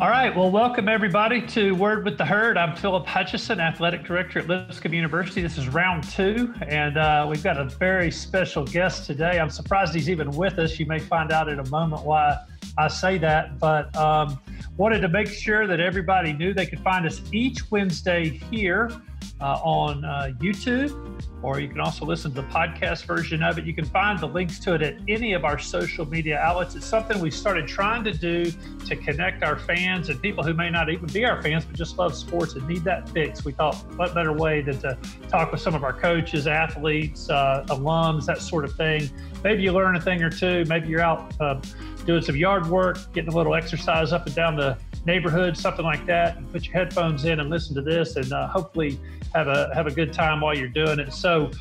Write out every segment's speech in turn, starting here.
All right. Well, welcome everybody to Word with the Herd. I'm Philip Hutcheson, Athletic Director at Lipscomb University. This is round 2, and we've got a very special guest today. I'm surprised he's even with us. You may find out in a moment why I say that, but wanted to make sure that everybody knew they could find us each Wednesday here on YouTube, or you can also listen to the podcast version of it. You can find the links to it at any of our social media outlets. It's something we started trying to do to connect our fans and people who may not even be our fans, but just love sports and need that fix. We thought, what better way than to talk with some of our coaches, athletes, alums, that sort of thing. Maybe you learn a thing or two. Maybe you're out doing some yard work, getting a little exercise up and down the neighborhood, something like that, and put your headphones in and listen to this, and hopefully have a good time while you're doing it. So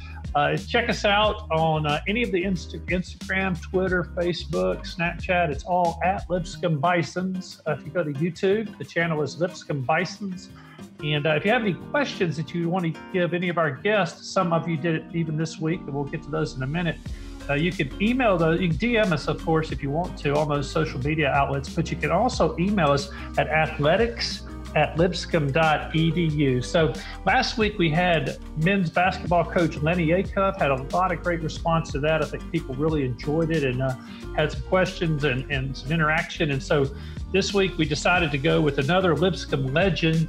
check us out on any of the Instagram, Twitter, Facebook, Snapchat. It's all at Lipscomb Bisons. If you go to YouTube, the channel is Lipscomb Bisons. And if you have any questions that you want to give any of our guests, some of you did it even this week, and we'll get to those in a minute. You can email those. You can DM us, of course, if you want to, on those social media outlets. But you can also email us at athletics@lipscomb.edu. So last week we had men's basketball coach Lenny Acuff. Had a lot of great response to that. I think people really enjoyed it and had some questions and some interaction. And so this week we decided to go with another Lipscomb legend.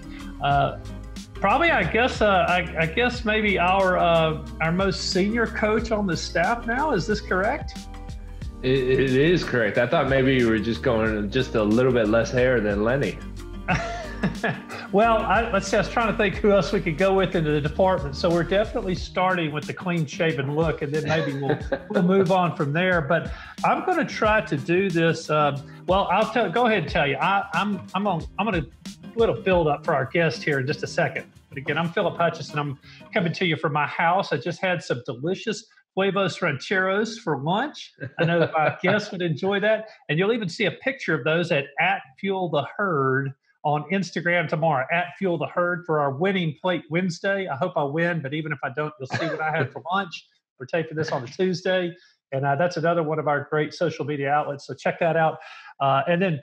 Probably, I guess maybe our most senior coach on the staff now. Is this correct? It is correct. I thought maybe you were just going just a little bit less hair than Lenny. Well, let's see. I was trying to think who else we could go with into the department. So we're definitely starting with the clean-shaven look, and then maybe we'll move on from there. But I'm going to try to do this. Well, go ahead and tell you. I'm going to little build up for our guest here in just a second. But again, I'm Philip Hutcheson. I'm coming to you from my house. I just had some delicious huevos rancheros for lunch. I know that my guests would enjoy that. And you'll even see a picture of those at Fuel the Herd on Instagram tomorrow, at Fuel the Herd, for our Winning Plate Wednesday. I hope I win, but even if I don't, you'll see what I had for lunch. We're taping this on a Tuesday. And that's another one of our great social media outlets. So check that out. And then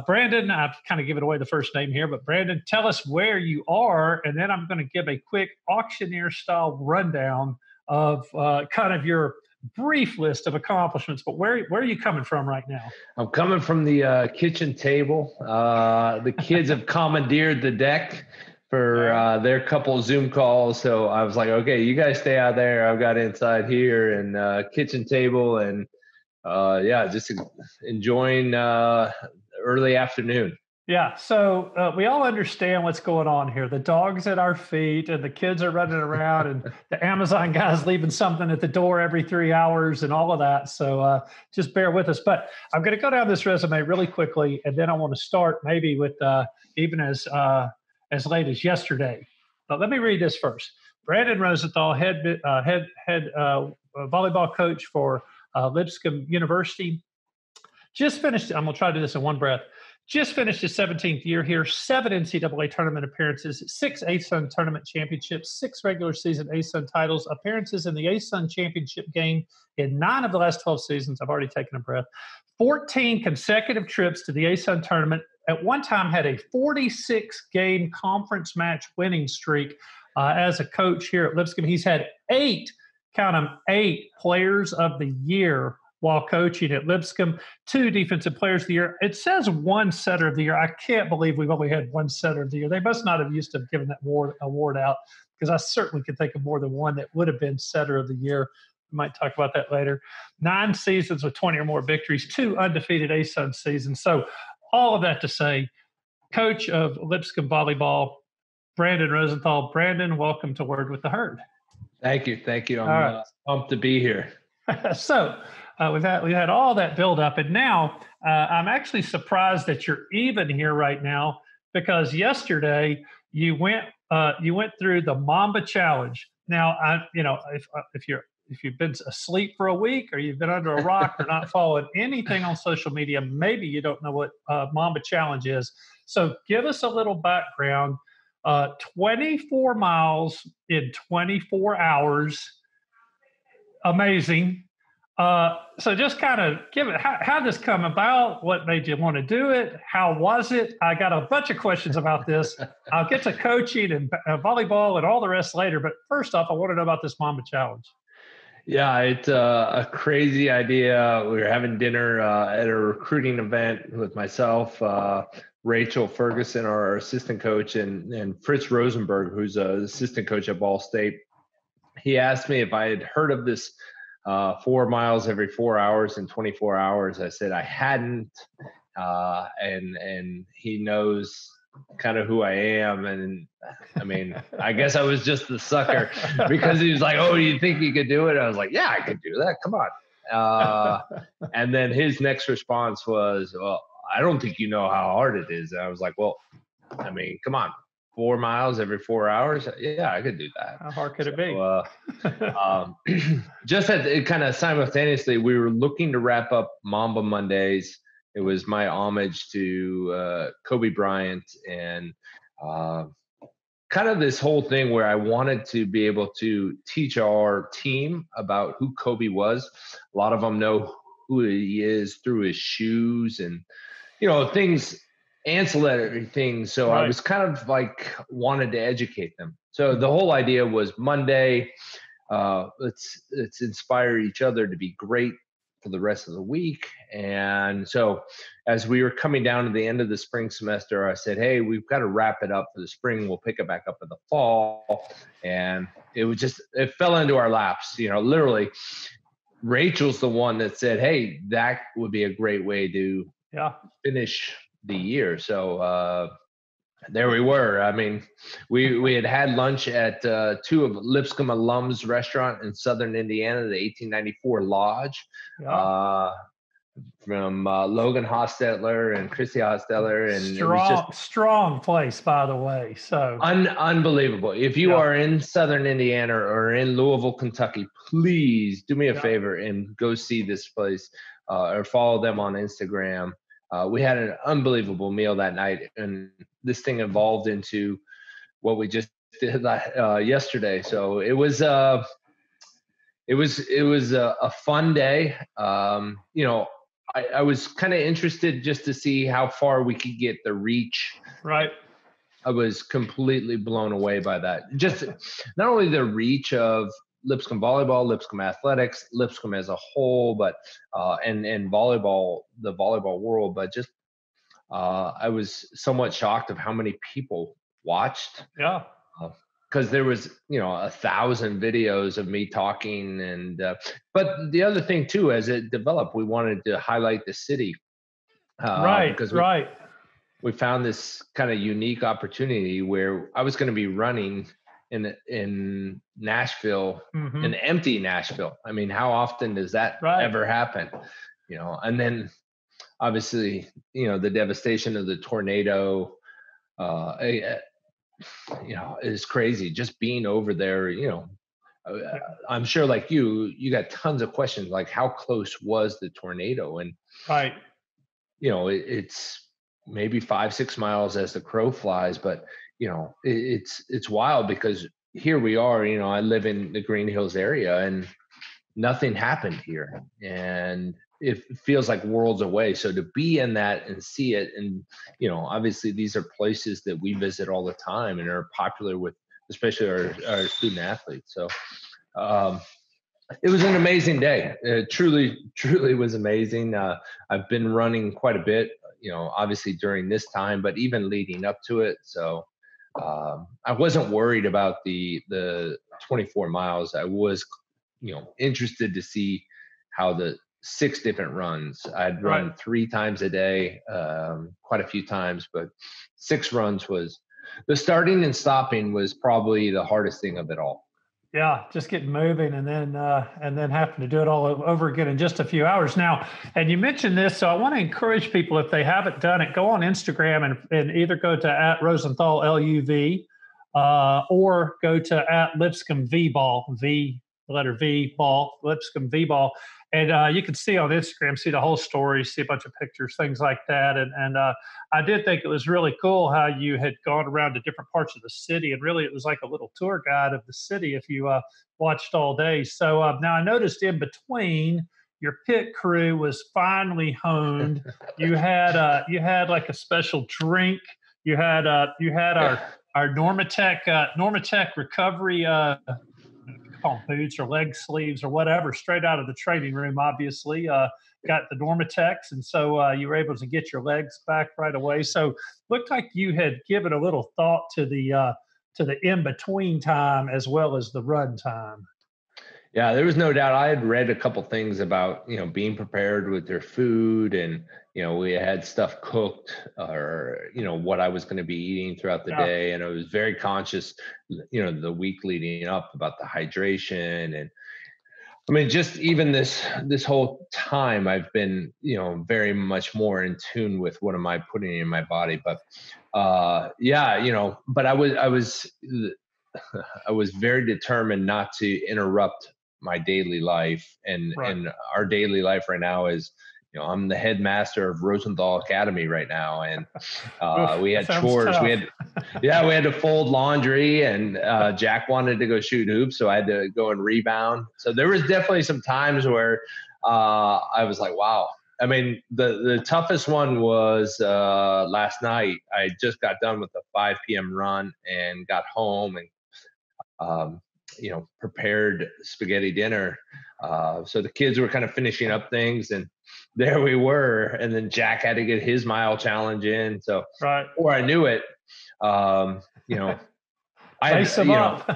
Brandon, I've kind of given away the first name here, but Brandon, tell us where you are, and then I'm going to give a quick auctioneer-style rundown of kind of your brief list of accomplishments. But where are you coming from right now? I'm coming from the kitchen table. The kids have commandeered the deck for their couple Zoom calls, so I was like, okay, you guys stay out there. I've got inside here and kitchen table, and just enjoying early afternoon. Yeah, so we all understand what's going on here. The dog's at our feet, and the kids are running around, and the Amazon guy's leaving something at the door every 3 hours, and all of that. So just bear with us. But I'm going to go down this resume really quickly, and then I want to start maybe with even as late as yesterday. But let me read this first. Brandon Rosenthal, head volleyball coach for Lipscomb University. Just finished, I'm going to try to do this in one breath. Just finished his 17th year here, 7 NCAA tournament appearances, 6 ASUN tournament championships, 6 regular season ASUN titles, appearances in the ASUN championship game in 9 of the last 12 seasons. I've already taken a breath. 14 consecutive trips to the ASUN tournament. At one time had a 46-game conference match winning streak as a coach here at Lipscomb. He's had 8 players of the year while coaching at Lipscomb, 2 defensive players of the year. It says 1 setter of the year. I can't believe we've only had 1 setter of the year. They must not have used to have given that award out, because I certainly could think of more than one that would have been setter of the year. We might talk about that later. 9 seasons with 20 or more victories, 2 undefeated ASUN seasons. So all of that to say, coach of Lipscomb volleyball, Brandon Rosenthal. Brandon, welcome to Word with the Herd. Thank you. I'm pumped to be here. So we've had all that build up, and now I'm actually surprised that you're even here right now, because yesterday you went through the Mamba challenge. Now, if you've been asleep for a week, or you've been under a rock, or not following anything on social media, maybe you don't know what Mamba challenge is. So give us a little background. 24 miles in 24 hours. Amazing. So just kind of give it, how did this come about? What made you want to do it? How was it? I got a bunch of questions about this. I'll get to coaching and volleyball and all the rest later. But first off, I want to know about this Mamba Challenge. Yeah, it's a crazy idea. We were having dinner at a recruiting event with myself, Rachel Ferguson, our assistant coach, and Fritz Rosenberg, who's an assistant coach at Ball State. He asked me if I had heard of this 4 miles every 4 hours in 24 hours. I said I hadn't, and he knows kind of who I am. And I mean, I guess I was just the sucker because he was like, "Oh, you think you could do it?" I was like, "Yeah, I could do that. Come on." And then his next response was, "Well, I don't think you know how hard it is." And I was like, "Well, I mean, come on. 4 miles every 4 hours. Yeah, I could do that." How hard could it be? Just at kind of simultaneously, we were looking to wrap up Mamba Mondays. It was my homage to Kobe Bryant and kind of this whole thing where I wanted to be able to teach our team about who Kobe was. A lot of them know who he is through his shoes and, things, ancillary things. So I was kind of like wanted to educate them. So the whole idea was Monday, let's inspire each other to be great for the rest of the week. And so as we were coming down to the end of the spring semester, I said, "Hey, we've got to wrap it up for the spring. We'll pick it back up in the fall." And it fell into our laps, literally. Rachel's the one that said, "Hey, that would be a great way to finish the year." So there we were. I mean, we had lunch at two of Lipscomb alums restaurant in Southern Indiana, the 1894 Lodge, from Logan Hostetler and Chrissy Hostetler, and strong, it was just strong place, by the way. So unbelievable. If you are in Southern Indiana or in Louisville, Kentucky, please do me a favor and go see this place or follow them on Instagram. We had an unbelievable meal that night, and this thing evolved into what we just did yesterday. So it was a fun day. I was kind of interested just to see how far we could get the reach. Right. I was completely blown away by that. Just not only the reach of Lipscomb volleyball, Lipscomb athletics, Lipscomb as a whole, but and volleyball, the volleyball world, but just I was somewhat shocked of how many people watched. Yeah. Because there was 1,000 videos of me talking, and but the other thing too, as it developed, we wanted to highlight the city, because we found this kind of unique opportunity where I was going to be running in Nashville, an empty Nashville. I mean, how often does that ever happen? And then obviously, the devastation of the tornado, is crazy. Just being over there, I'm sure like you got tons of questions, like how close was the tornado? And, it's maybe 5-6 miles as the crow flies, but it's wild because here we are, I live in the Green Hills area and nothing happened here. And it feels like worlds away. So to be in that and see it, and obviously these are places that we visit all the time and are popular with, especially our student athletes. So it was an amazing day. It truly was amazing. I've been running quite a bit, obviously during this time, but even leading up to it. So I wasn't worried about the 24 miles. I was, interested to see how the 6 different runs. I'd run 3 times a day, quite a few times, but 6 runs was the starting and stopping was probably the hardest thing of it all. Yeah, just getting moving and then having to do it all over again in just a few hours. Now, and you mentioned this, so I want to encourage people, if they haven't done it, go on Instagram and either go to @Rosenthal LUV or go to @Lipscomb V-Ball, the letter V ball, Lipscomb V-Ball. And you can see on Instagram, see the whole story, see a bunch of pictures, things like that. And I did think it was really cool how you had gone around to different parts of the city. And really, it was like a little tour guide of the city if you watched all day. So now I noticed in between, your pit crew was finely honed. You had like a special drink. You had our Normatec recovery call them boots or leg sleeves or whatever, straight out of the training room, obviously. Got the Normatecs, and so you were able to get your legs back right away. So looked like you had given a little thought to the in between time as well as the run time. Yeah, there was no doubt. I had read a couple things about, being prepared with their food, and, we had stuff cooked, or, what I was going to be eating throughout the Yeah, day. And I was very conscious, the week leading up, about the hydration. And I mean, just even this whole time, I've been, very much more in tune with what am I putting in my body. But yeah, but I was very determined not to interrupt my daily life, and right. our daily life right now is, I'm the headmaster of Rosenthal Academy right now, and Oof, we that had sounds chores. tough. We had to fold laundry, and Jack wanted to go shoot hoops, so I had to go and rebound. So there was definitely some times where I was like, wow. I mean, the toughest one was last night. I just got done with the 5 p.m. run and got home, and um, prepared spaghetti dinner. So the kids were kind of finishing up things, and there we were. And then Jack had to get his mile challenge in. So Right. before I knew it, um, I Lace had, them up.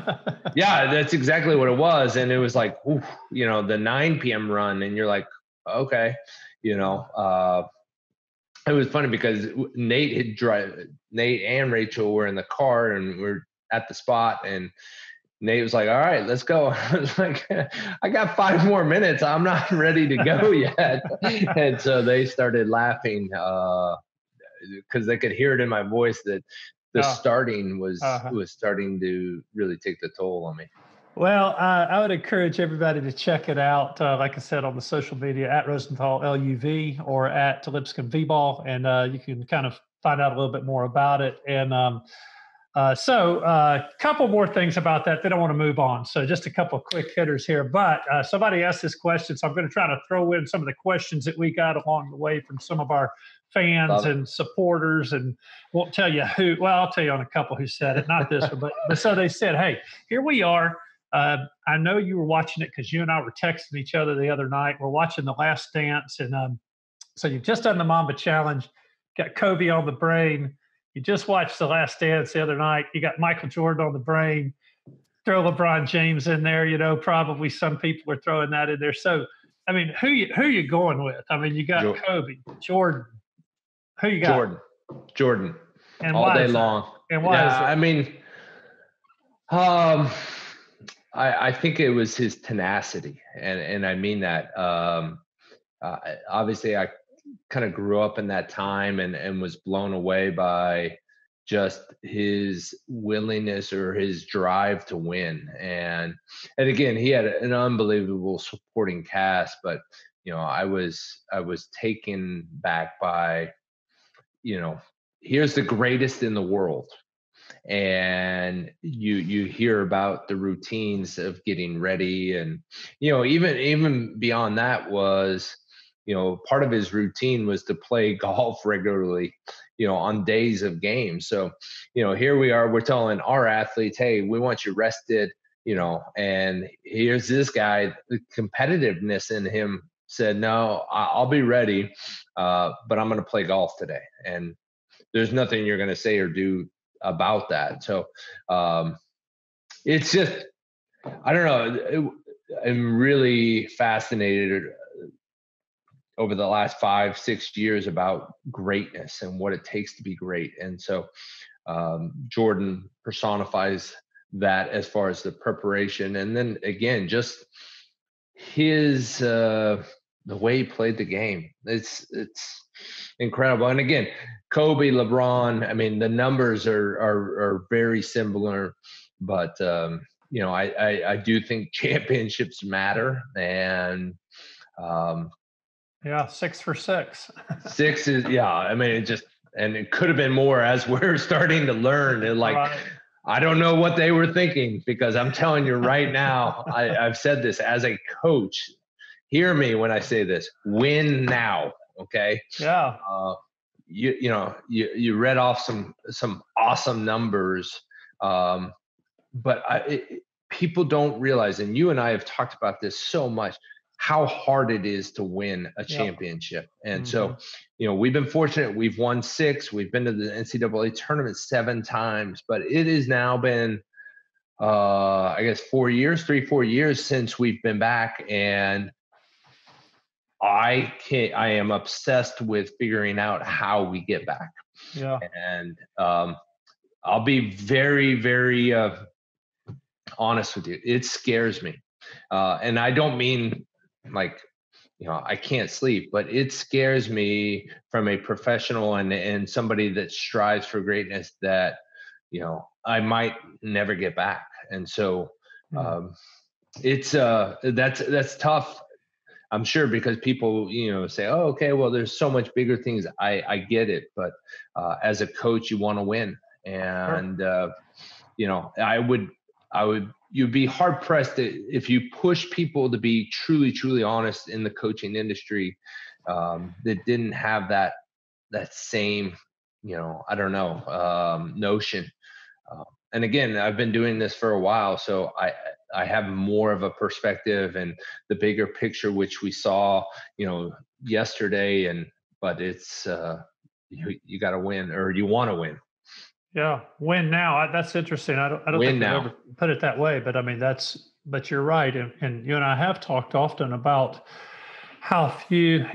yeah, that's exactly what it was. And it was like, oof, the 9 p.m. run, and you're like, okay, it was funny because Nate and Rachel were in the car, and we're at the spot, and Nate was like, all right, let's go. I was like, I got 5 more minutes. I'm not ready to go yet. And so they started laughing because they could hear it in my voice that the starting was starting to really take the toll on me. Well, I would encourage everybody to check it out. Like I said, on the social media at Rosenthal LUV or at Lipscomb V-Ball, and you can kind of find out a little bit more about it. And so a couple more things about that. Then I want to move on. So just a couple of quick hitters here. But somebody asked this question, so I'm going to try to throw in some of the questions that we got along the way from some of our fans and supporters, and won't tell you who. Well, I'll tell you on a couple who said it, not this one, but so they said, "Hey, here we are. I know you were watching it because you and I were texting each other the other night. We're watching The Last Dance, and so you've just done the Mamba Challenge, got Kobe on the brain. You just watched The Last Dance the other night. You got Michael Jordan on the brain. Throw LeBron James in there. Probably some people are throwing that in there. So, I mean, who you going with? I mean, you got Kobe, Jordan. Who you got? Jordan. And all day long. And why is it? I mean, I think it was his tenacity, and I mean that. Obviously, I kind of grew up in that time, and was blown away by just his willingness or his drive to win. And again, he had an unbelievable supporting cast, but I was taken back by, here's the greatest in the world. And you hear about the routines of getting ready, and even beyond that was, part of his routine was to play golf regularly, on days of games. So here we are, we're telling our athletes, hey, we want you rested, and here's this guy, the competitiveness in him said, no, I'll be ready, but I'm going to play golf today, and there's nothing you're going to say or do about that. So it's just, I don't know, I'm really fascinated over the last 5-6 years about greatness and what it takes to be great. And so Jordan personifies that as far as the preparation, and then again, just his the way he played the game. It's incredible. And again, Kobe, LeBron, I mean, the numbers are very similar, but I do think championships matter. And yeah, 6 for 6. 6 is, yeah. I mean, it could have been more, as we're starting to learn. And Right. I don't know what they were thinking, because I'm telling you right now, I've said this as a coach, hear me when I say this, win now. Okay. Yeah. You read off some awesome numbers. But people don't realize, and you and I have talked about this so much, how hard it is to win a championship. And so, we've been fortunate. We've won 6. We've been to the NCAA tournament 7 times, but it has now been, I guess 4 years since we've been back. And I am obsessed with figuring out how we get back. Yeah. And I'll be very, very, honest with you, it scares me, and I don't mean like I can't sleep, but it scares me from a professional and somebody that strives for greatness that I might never get back. And so it's that's tough, I'm sure, because people say, oh, okay, well, there's so much bigger things. I get it, but as a coach, you want to win. And you'd be hard pressed if you push people to be truly, truly honest in the coaching industry, that didn't have that same, notion. And again, I've been doing this for a while, so I have more of a perspective and the bigger picture, which we saw, yesterday. But it's you got to win, or you want to win. Yeah, win now. That's interesting. I don't think I've ever put it that way, but I mean but you're right, and you and I have talked often about how few,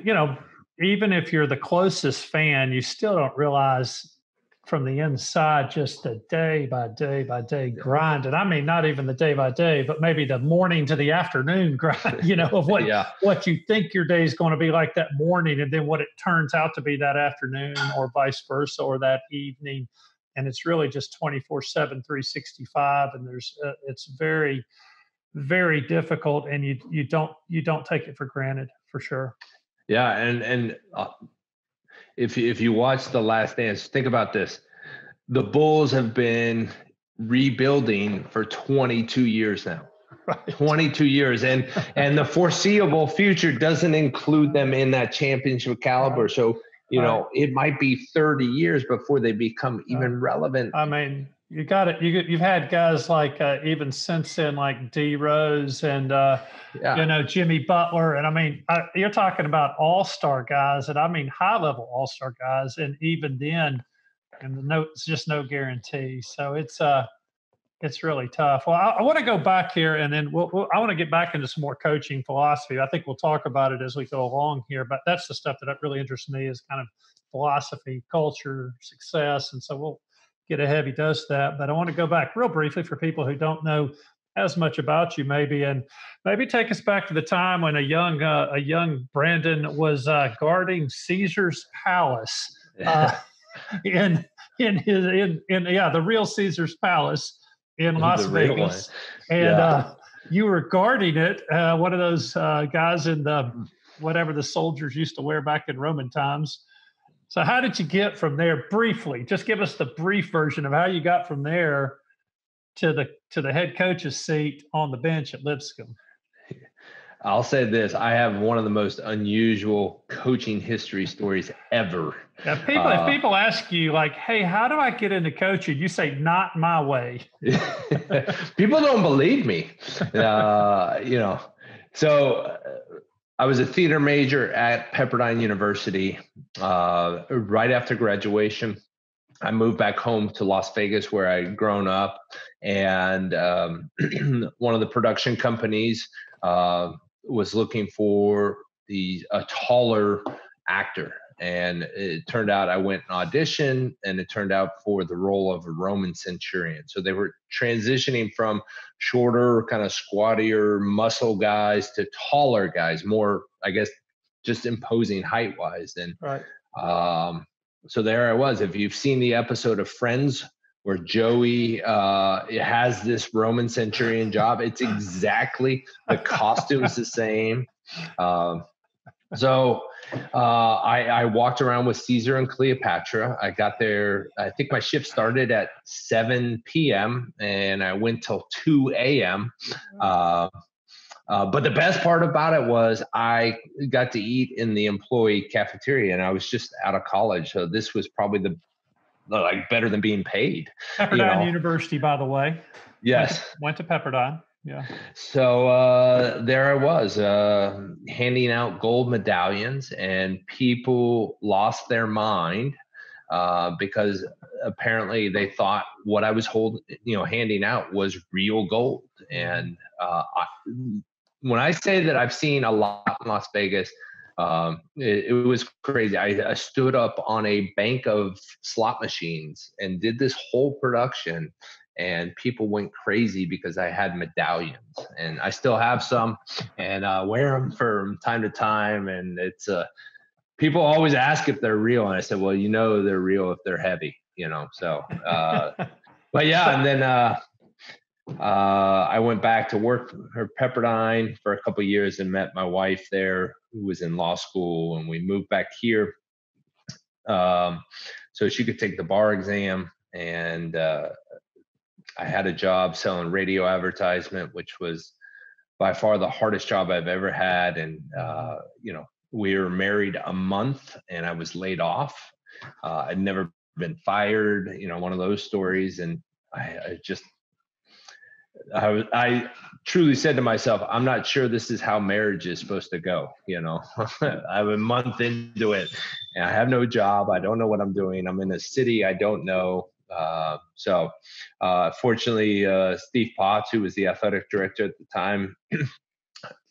even if you're the closest fan, you still don't realize from the inside just the day by day by day grind. And I mean, not even the day by day, but maybe the morning to the afternoon grind, of what you think your day is going to be like that morning, and then what it turns out to be that afternoon, or vice versa, or that evening. And it's really just 24/7, 365. And it's very, very difficult. And you don't take it for granted, for sure. Yeah. And if you watch The Last Dance, think about this. The Bulls have been rebuilding for 22 years now. Right. 22 years. And the foreseeable future doesn't include them in that championship caliber. Right. So, it might be 30 years before they become even relevant. I mean, you got it. You've had guys like even since then, like D Rose and Jimmy Butler, and I mean, you're talking about all-star guys, and I mean high-level all-star guys, and even then, and it's just no guarantee. So it's really tough. Well, I want to go back here, and then I want to get back into some more coaching philosophy. I think we'll talk about it as we go along here, but that's the stuff that really interests me, is kind of philosophy, culture, success. And so we'll get a heavy dose of that. But I want to go back real briefly for people who don't know as much about you, maybe take us back to the time when a young Brandon was guarding Caesar's Palace, in the real Caesar's Palace in Las Vegas. And you were guarding it, one of those guys in the whatever the soldiers used to wear back in Roman times. So how did you get from there? Briefly, just give us the brief version of how you got from there to the head coach's seat on the bench at Lipscomb. I'll say this: I have one of the most unusual coaching history stories ever. Yeah, if people ask you, like, "Hey, how do I get into coaching?" You say, "Not my way." People don't believe me, So I was a theater major at Pepperdine University. Right after graduation, I moved back home to Las Vegas, where I'd grown up, and one of the production companies was looking for a taller actor. And it turned out I went and auditioned, and it turned out for the role of a Roman centurion. So they were transitioning from shorter, kind of squattier muscle guys to taller guys, more, I guess, just imposing height wise. And so there I was. If you've seen the episode of Friends where Joey has this Roman centurion job, it's exactly, the costume's the same. So I walked around with Caesar and Cleopatra. I got there, I think my shift started at 7 p.m. and I went till 2 a.m. But the best part about it was I got to eat in the employee cafeteria, and I was just out of college, so this was probably like better than being paid. Pepperdine University, by the way. Yes. Went to Pepperdine. Yeah. So there I was handing out gold medallions, and people lost their mind because apparently they thought what I was handing out was real gold. And when I say that I've seen a lot in Las Vegas, it was crazy. I stood up on a bank of slot machines and did this whole production, and people went crazy because I had medallions, and I still have some, and wear them from time to time. And it's people always ask if they're real, and I said, well, they're real if they're heavy, So, but yeah, and then I went back to work for Pepperdine for a couple of years and met my wife there, who was in law school, and we moved back here so she could take the bar exam. And I had a job selling radio advertisement, which was by far the hardest job I've ever had. And we were married a month, and I was laid off. I'd never been fired, one of those stories, and I truly said to myself, I'm not sure this is how marriage is supposed to go. I'm a month into it, and I have no job. I don't know what I'm doing. I'm in a city I don't know. So fortunately, Steve Potts, who was the athletic director at the time,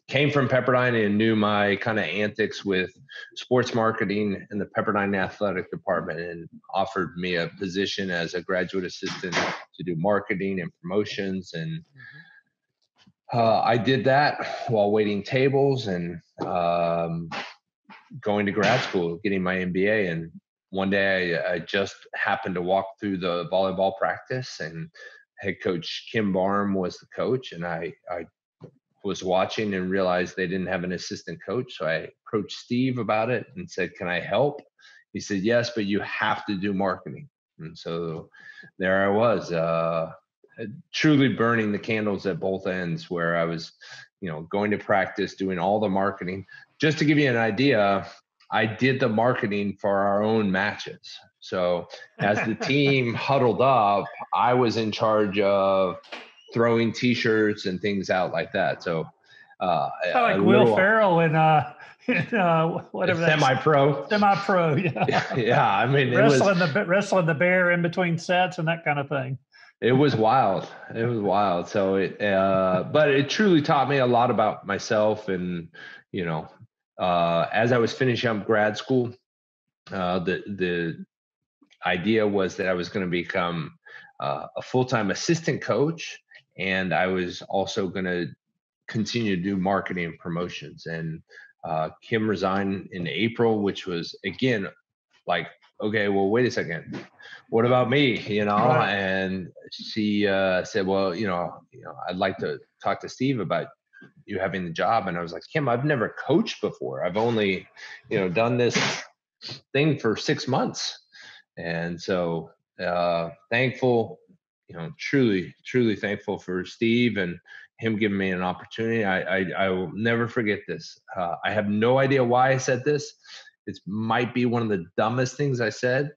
came from Pepperdine and knew my kind of antics with sports marketing in the Pepperdine athletic department, and offered me a position as a graduate assistant to do marketing and promotions. And I did that while waiting tables and going to grad school, getting my MBA. And one day I just happened to walk through the volleyball practice, and head coach Kim Barm was the coach, and I was watching and realized they didn't have an assistant coach. So I approached Steve about it and said, can I help? He said, yes, but you have to do marketing. And so there I was, truly burning the candles at both ends, where I was, going to practice, doing all the marketing. Just to give you an idea, I did the marketing for our own matches. So as the team huddled up, I was in charge of throwing T-shirts and things out like that. So, like Will Ferrell in whatever that semi-pro, yeah. Yeah, I mean, wrestling the bear in between sets and that kind of thing. It was wild. It was wild. So but it truly taught me a lot about myself. And as I was finishing up grad school, the idea was that I was going to become a full-time assistant coach. And I was also going to continue to do marketing and promotions. And Kim resigned in April, which was, again, like, okay, well, wait a second. What about me? Right. And she said, well, I'd like to talk to Steve about you having the job. And I was like, Kim, I've never coached before. I've only, done this thing for 6 months. And so thankful, truly thankful for Steve and him giving me an opportunity. I will never forget this. I have no idea why I said this. It might be one of the dumbest things I said,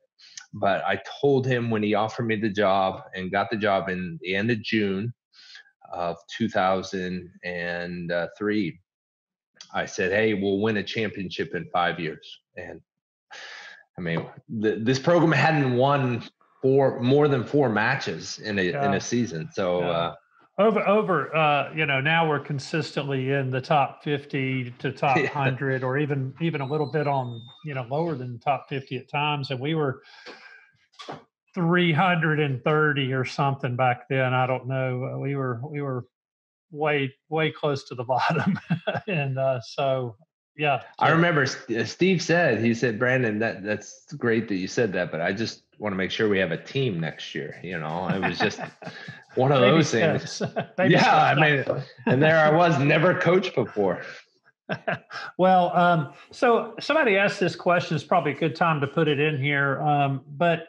but I told him when he offered me the job and got the job in the end of June of 2003, I said, hey, we'll win a championship in 5 years. And I mean, this program hadn't won more than 4 matches in a season. So now we're consistently in the top 50 to top 100, or even a little bit on, lower than top 50 at times. And we were 330 or something back then. I don't know. We were way close to the bottom. And so, yeah. I remember Steve said, Brandon, that's great that you said that, but I just want to make sure we have a team next year. It was just one of those things. Yeah. I mean, and there I was, never coached before. Well, so somebody asked this question. It's probably a good time to put it in here. But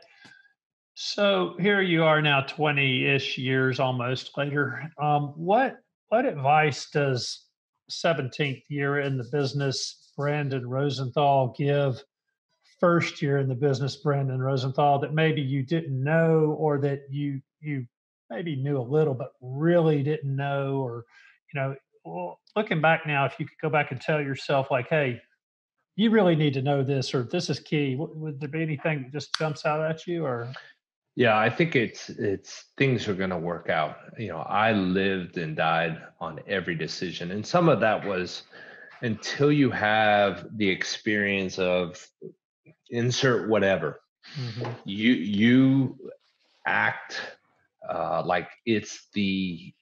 so here you are now, 20-ish years almost later. What advice does 17th year in the business, Brandon Rosenthal, give first year in the business, Brandon Rosenthal, that maybe you didn't know, or that you maybe knew a little but really didn't know? Or, well, looking back now, if you could go back and tell yourself, like, hey, you really need to know this, or this is key, would there be anything that just jumps out at you? Or Yeah, I think it's things are going to work out. I lived and died on every decision, and some of that was until you have the experience of insert whatever. You act like it's the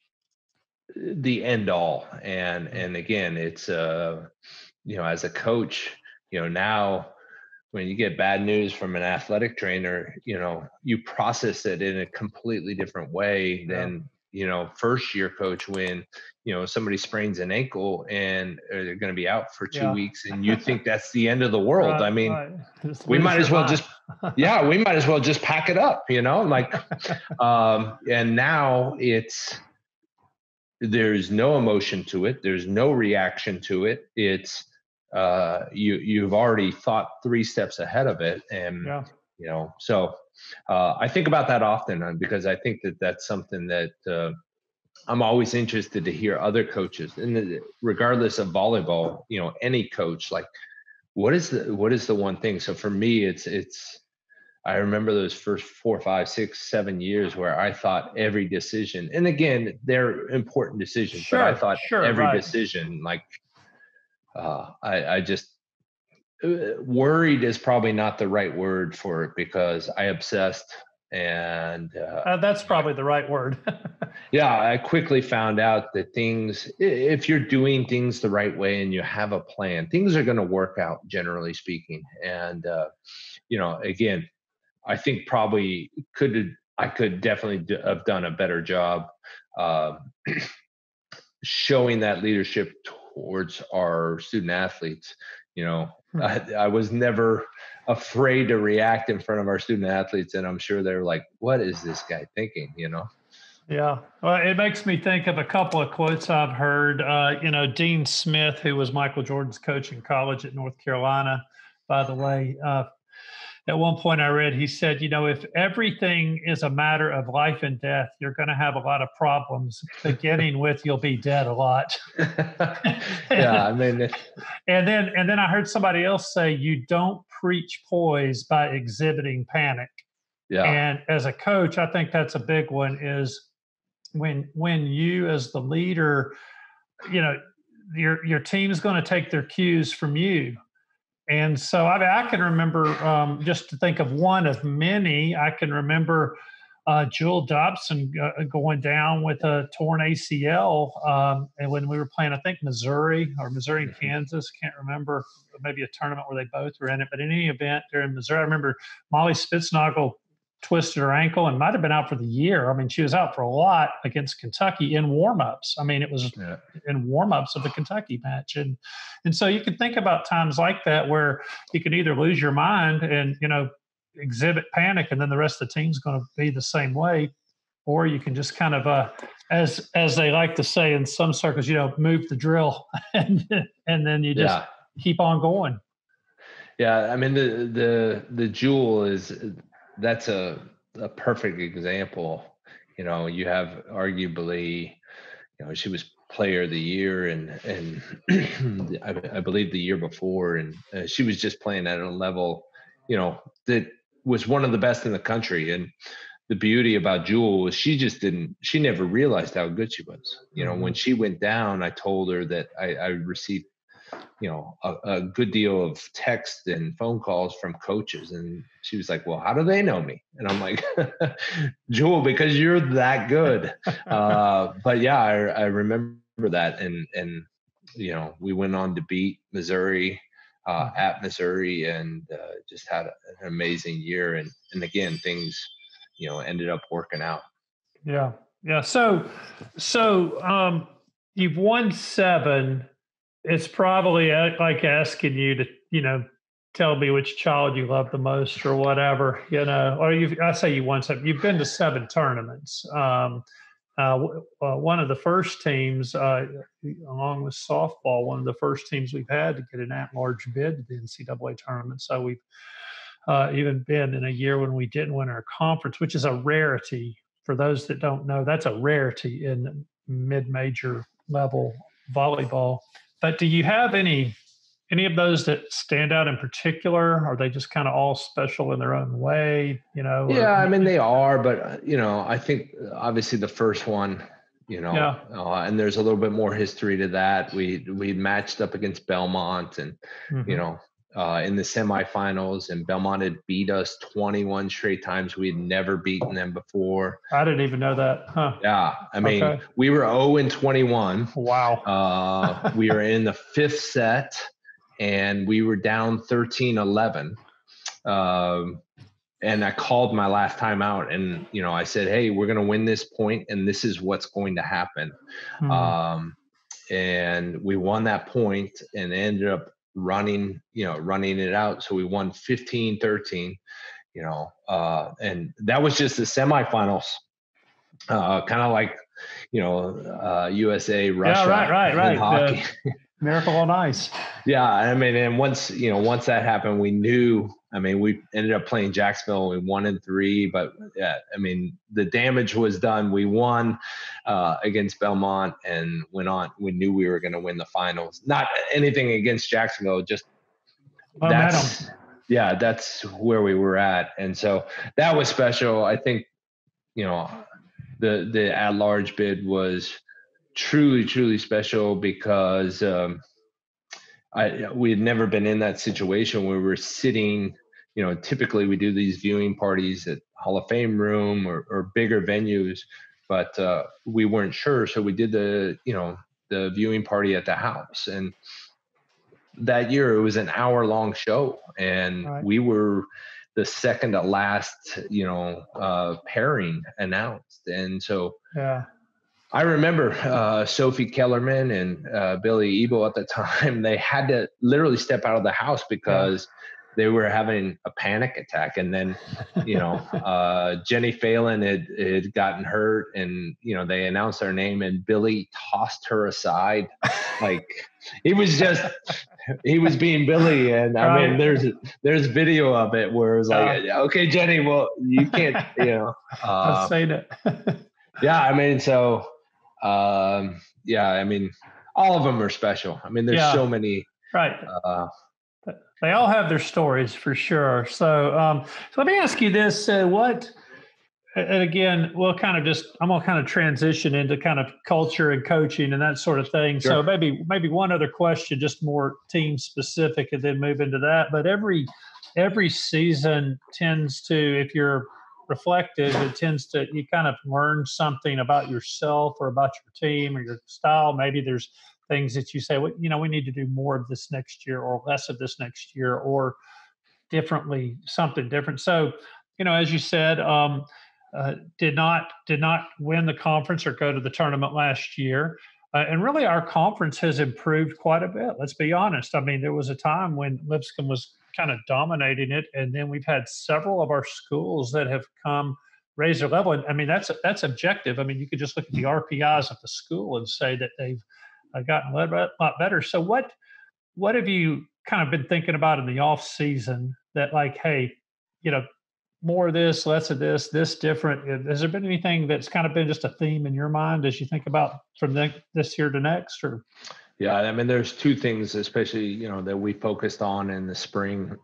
end all, and again, it's as a coach, now when you get bad news from an athletic trainer, you process it in a completely different way yeah, than, first year coach when, somebody sprains an ankle and they're going to be out for two yeah, weeks and you think that's the end of the world. I right, mean, right. Just we lose might your as well mind. just, yeah, we might as well just pack it up, like, and now there's no emotion to it. There's no reaction to it. It's you've already thought three steps ahead of it, and Yeah, so I think about that often, because I think that that's something that I'm always interested to hear other coaches, and regardless of volleyball, any coach, like what is the one thing. So for me, it's I remember those first 4, 5, 6, 7 years where I thought every decision, and again, they're important decisions, but I sure, thought sure, every right. decision, like, I just worried is probably not the right word for it, because I obsessed, and That's probably the right word. yeah, I quickly found out that if you're doing things the right way and you have a plan, things are going to work out, generally speaking. And again, I think probably I could definitely have done a better job uh, showing that leadership towards our student athletes. I was never afraid to react in front of our student athletes, and I'm sure they're like, "What is this guy thinking?" Yeah. Well, it makes me think of a couple of quotes I've heard. Dean Smith, who was Michael Jordan's coach in college at North Carolina, by the way, at one point I read, he said, if everything is a matter of life and death, you're going to have a lot of problems, beginning with you'll be dead a lot. Yeah, I mean, And then I heard somebody else say, you don't preach poise by exhibiting panic. yeah, And as a coach, I think that's a big one, is when you as the leader, you know, your team is going to take their cues from you. And so I can remember, just to think of one of many, I can remember Jewel Dobson going down with a torn ACL. And when we were playing, I think Missouri and Kansas, can't remember, maybe a tournament where they both were in it. But in any event, during Missouri, I remember Molly Spitznagel twisted her ankle and might have been out for the year. I mean, she was out for a lot against Kentucky in warmups. I mean, it was yeah, in warmups of the Kentucky match. And so you can think about times like that where you can either lose your mind and, exhibit panic, and then the rest of the team's going to be the same way, or you can just kind of, as they like to say in some circles, move the drill, and then you just yeah. keep on going. Yeah, I mean, the Jewel that's a perfect example. You have arguably, she was player of the year, and I believe the year before, and she was just playing at a level, that was one of the best in the country. And the beauty about Jewel was she never realized how good she was. When Mhm. she went down, I told her that I received a good deal of text and phone calls from coaches, and she was like, well, how do they know me? And I'm like, Jewel, because you're that good. But yeah, I remember that, and we went on to beat Missouri at Missouri, and just had an amazing year, and again, things ended up working out. Yeah. Yeah. So you've won 7. It's probably like asking you to, tell me which child you love the most or whatever, or I say you won 7. You've been to 7 tournaments. one of the first teams, along with softball, one of the first teams we've had to get an at-large bid to the NCAA tournament. So we've even been in a year when we didn't win our conference, which is a rarity. For those that don't know, that's a rarity in mid-major level volleyball. But do you have any of those that stand out in particular? Are they just kind of all special in their own way? Yeah, I mean, they are, but I think obviously the first one, Yeah. And there's a little bit more history to that. We matched up against Belmont, and in the semifinals, and Belmont had beat us 21 straight times. We had never beaten them before. I didn't even know that. Huh. Yeah, I mean, we were 0-21. Wow. We were in the fifth set, and we were down 13-11. And I called my last time out, and, I said, hey, we're going to win this point, and this is what's going to happen. And we won that point and ended up running it out. So we won 15-13, and that was just the semifinals, kind of like, USA, Russia, right. hockey. Miracle on Ice. Yeah, I mean, and once that happened, we knew. I mean, we ended up playing Jacksonville. We won in 3, but yeah, I mean, the damage was done. We won against Belmont and went on. We knew we were going to win the finals. Not anything against Jacksonville, just that's where we were at, and so that was special. I think, the at-large bid was truly special because we had never been in that situation where we're sitting. Typically we do these viewing parties at Hall of Fame room or bigger venues, but we weren't sure, so we did the viewing party at the house. And that year it was an hour-long show, and we were the second to last pairing announced. And so I remember Sophie Kellerman and Billy Ebo at the time. They had to literally step out of the house because they were having a panic attack. And then, Jenny Phelan had gotten hurt, and, they announced her name, and Billy tossed her aside. Like, he was being Billy. And I mean, there's video of it where it was like, okay, Jenny, well, you can't, I've seen it. Yeah. I mean, so, I mean, all of them are special. I mean, there's so many. Right. They all have their stories for sure. So, so let me ask you this: and again, I'm gonna kind of transition into kind of culture and coaching and that sort of thing. Sure. So maybe one other question, just more team specific, and then move into that. But every season tends to, if you're reflective, you kind of learn something about yourself or about your team or your style. Maybe there's things that you say, well, we need to do more of this next year or less of this next year, or something different. So, as you said, did not win the conference or go to the tournament last year. And really our conference has improved quite a bit. Let's be honest. I mean, there was a time when Lipscomb was kind of dominating it, and then we've had several of our schools that have raise their level. And I mean, that's objective. I mean, you could just look at the RPIs of the school and say that they've gotten a lot better. So what have you kind of been thinking about in the off season that, like, hey, more of this, less of this different? Has there been anything that's kind of been just a theme in your mind as you think about from this year to next? Or yeah, I mean, there's two things, especially, that we focused on in the spring,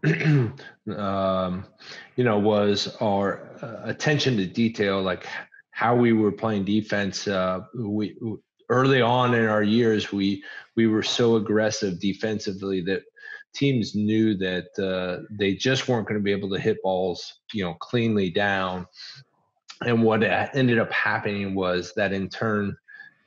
was our attention to detail, like how we were playing defense. We early on in our years, we were so aggressive defensively that teams knew that they just weren't going to be able to hit balls, cleanly down. And what ended up happening was that in turn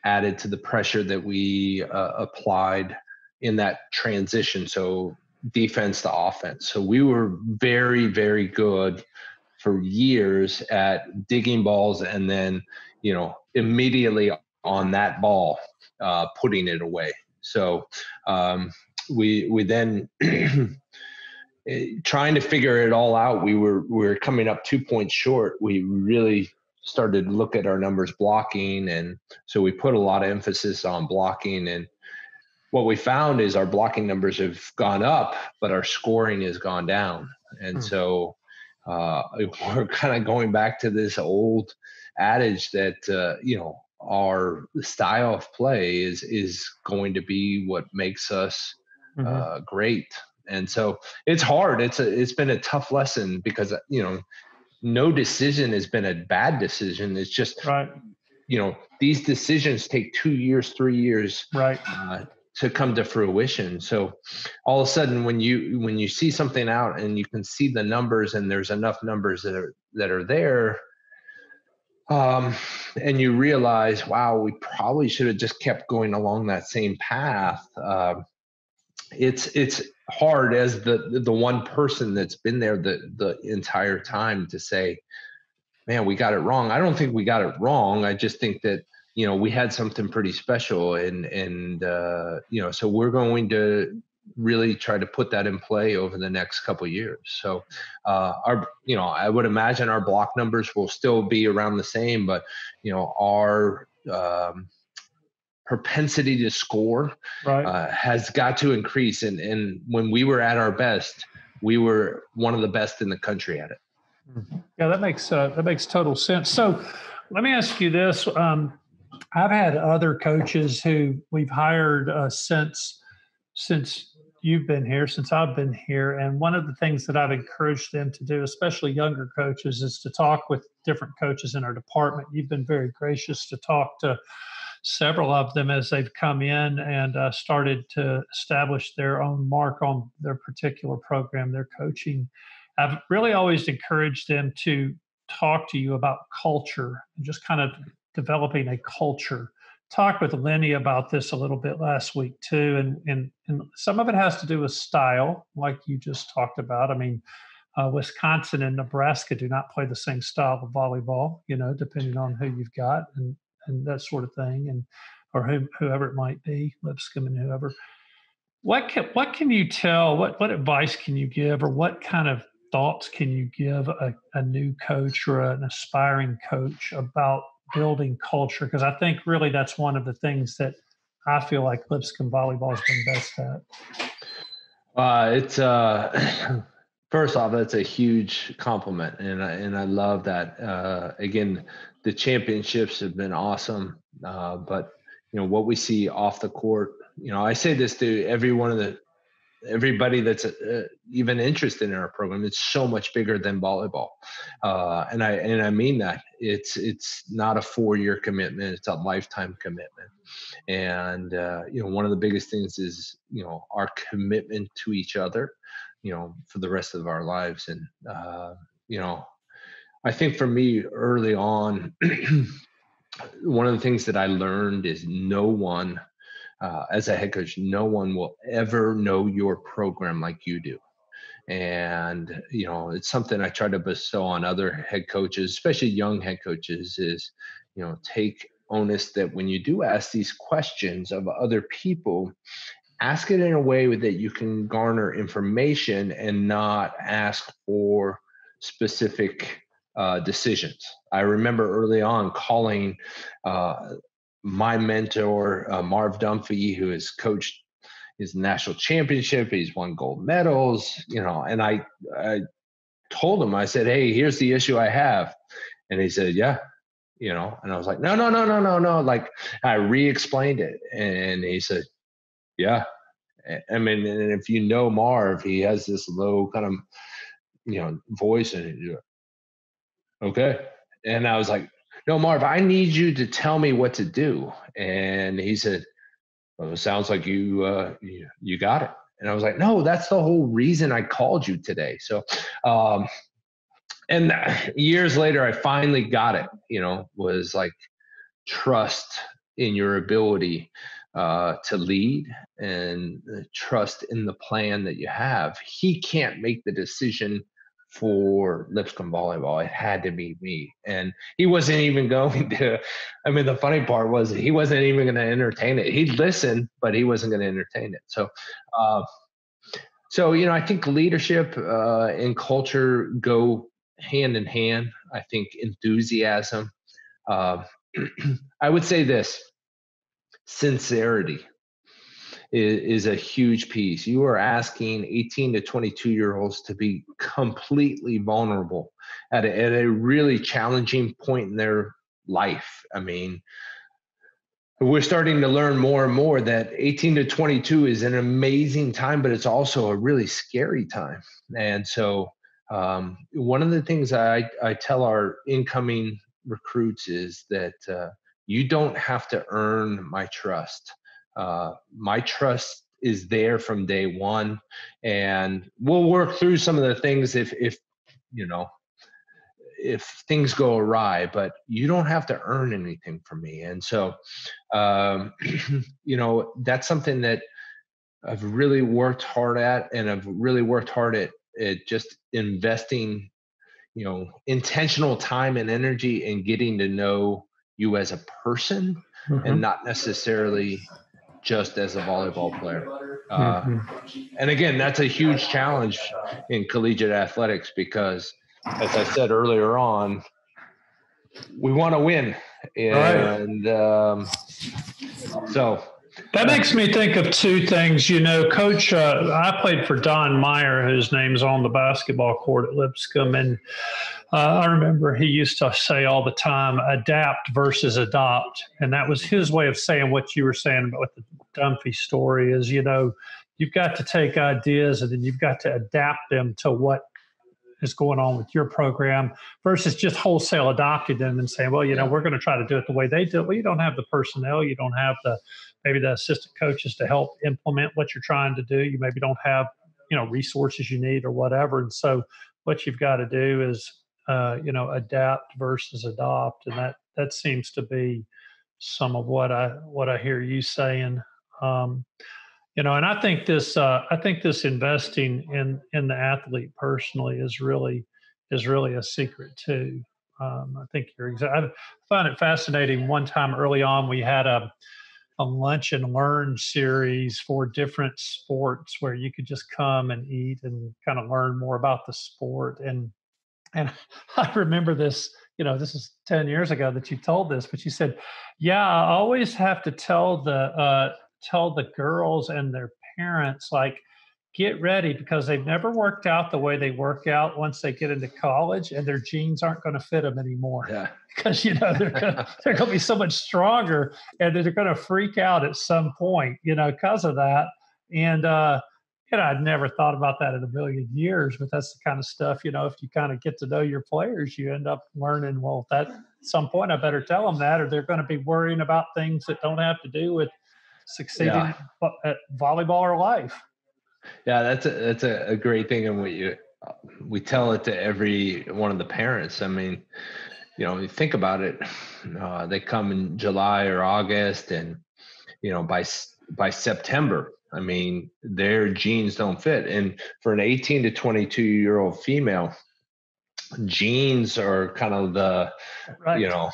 added to the pressure that we applied in that transition. So defense to offense. So we were very, very good for years at digging balls and then, immediately on that ball, putting it away. So we then trying to figure it all out. We were coming up 2 points short. We really started to look at our numbers blocking. And so we put a lot of emphasis on blocking. And what we found is our blocking numbers have gone up, but our scoring has gone down. And so we're kind of going back to this old adage that, our style of play is going to be what makes us great. And so it's hard. It's been a tough lesson because, no decision has been a bad decision. It's just, right. These decisions take 2 years, 3 years, right. To come to fruition. So all of a sudden, when you see something out and you can see the numbers and there's enough numbers that are there, and you realize, wow, we probably should have just kept going along that same path. It's hard as the one person that's been there the entire time to say, man, we got it wrong. I don't think we got it wrong. I just think that, we had something pretty special, and so we're going to really try to put that in play over the next couple of years. So I would imagine our block numbers will still be around the same, but our propensity to score has got to increase. And when we were at our best, we were one of the best in the country at it. Yeah, that makes total sense. So let me ask you this. I've had other coaches who we've hired since you've been here, since I've been here. And one of the things that I've encouraged them to do, especially younger coaches, is to talk with different coaches in our department. You've been very gracious to talk to several of them as they've come in and started to establish their own mark on their particular program, their coaching. I've really always encouraged them to talk to you about culture and just kind of developing a culture. Talked with Lenny about this a little bit last week too, and some of it has to do with style, like you just talked about. I mean, Wisconsin and Nebraska do not play the same style of volleyball, depending on who you've got and that sort of thing, and or whoever it might be, Lipscomb and whoever. What can you tell? What advice can you give, or what kind of thoughts can you give a new coach or an aspiring coach about building culture? Because I think really that's one of the things that I feel like Lipscomb volleyball has been best at. It's first off, that's a huge compliment, and I love that. Again, the championships have been awesome, but what we see off the court. I say this to everybody that's even interested in our program. It's so much bigger than volleyball, and I mean that. It's not a 4-year commitment; it's a lifetime commitment. And one of the biggest things is our commitment to each other, for the rest of our lives. And I think for me early on, one of the things that I learned is no one. As a head coach, no one will ever know your program like you do. And, it's something I try to bestow on other head coaches, especially young head coaches, is, take onus that when you do ask these questions of other people, ask it in a way that you can garner information and not ask for specific decisions. I remember early on calling my mentor, Marv Dunphy, who has coached his national championship. He's won gold medals, and I told him, I said, hey, here's the issue I have. And he said, yeah, and I was like, no. Like I re-explained it. And he said, yeah. I mean, and if Marv, he has this low kind of, voice and okay. And I was like, no, Marv, I need you to tell me what to do. And he said, well, it sounds like you got it. And I was like, no, that's the whole reason I called you today. So, and years later, I finally got it, was like trust in your ability to lead and trust in the plan that you have. He can't make the decision for Lipscomb volleyball. It had to be me. And he wasn't even going to, the funny part was he wasn't even going to entertain it. He'd listen, but he wasn't going to entertain it. So, I think leadership and culture go hand in hand. I think enthusiasm Uh, I would say this: sincerity is a huge piece. You are asking 18 to 22-year-olds to be completely vulnerable at a really challenging point in their life. I mean, we're starting to learn more and more that 18 to 22 is an amazing time, but it's also a really scary time. And so, one of the things I tell our incoming recruits is that you don't have to earn my trust. My trust is there from day one, and we'll work through some of the things if you know if things go awry, but you don't have to earn anything from me. And so, um, that's something that I've really worked hard at, and I've really worked hard at just investing, intentional time and energy in getting to know you as a person, and Mm-hmm. not necessarily just as a volleyball player. Uh, Mm-hmm. and again, that's a huge challenge in collegiate athletics because, as I said earlier on, we want to win. Right. And so, That makes me think of two things. Coach, I played for Don Meyer, whose name's on the basketball court at Lipscomb. And I remember he used to say all the time, adapt versus adopt. And that was his way of saying what you were saying about what the Dunphy story is. You've got to take ideas and then you've got to adapt them to what is going on with your program versus just wholesale adopting them and saying, well, yeah, we're going to try to do it the way they do it. Well, you don't have the personnel. You don't have maybe the assistant coaches to help implement what you're trying to do. You maybe don't have, resources you need or whatever. And so what you've got to do is, adapt versus adopt. And that seems to be some of what I hear you saying. Um, and I think this investing in the athlete personally is really a secret too. I think I found it fascinating. One time early on, we had a lunch and learn series for different sports where you could just come and eat and kind of learn more about the sport. And I remember this. This is 10 years ago that you told this, but you said, "Yeah, I always have to tell the girls and their parents, like, get ready because they've never worked out the way they work out once they get into college, and their jeans aren't going to fit them anymore yeah, because they're going to be so much stronger, and they're going to freak out at some point, because of that." And I'd never thought about that in a million years, but that's the kind of stuff, if you kind of get to know your players, you end up learning, well, that at some point I better tell them that, or they're going to be worrying about things that don't have to do with yeah, succeeding at volleyball or life. yeah. That's a great thing, and we tell it to every one of the parents. I mean, you think about it. They come in July or August, and by September, I mean, their jeans don't fit. And for an 18 to 22-year-old female, jeans are kind of you Right. know,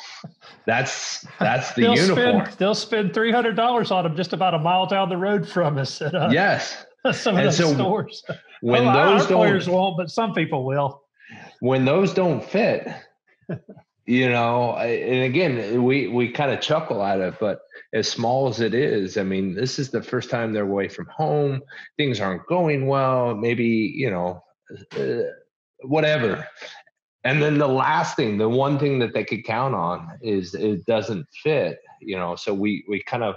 that's the uniform. They'll spend $300 on them just about a mile down the road from us at Yes. some of And those so stores. Well, when our those players don't won't, but some people will. when those don't fit, and again, we kind of chuckle at it, but as small as it is, I mean, this is the first time they're away from home. Things aren't going well. Maybe, uh, whatever. And then the one thing that they could count on is it doesn't fit, so we kind of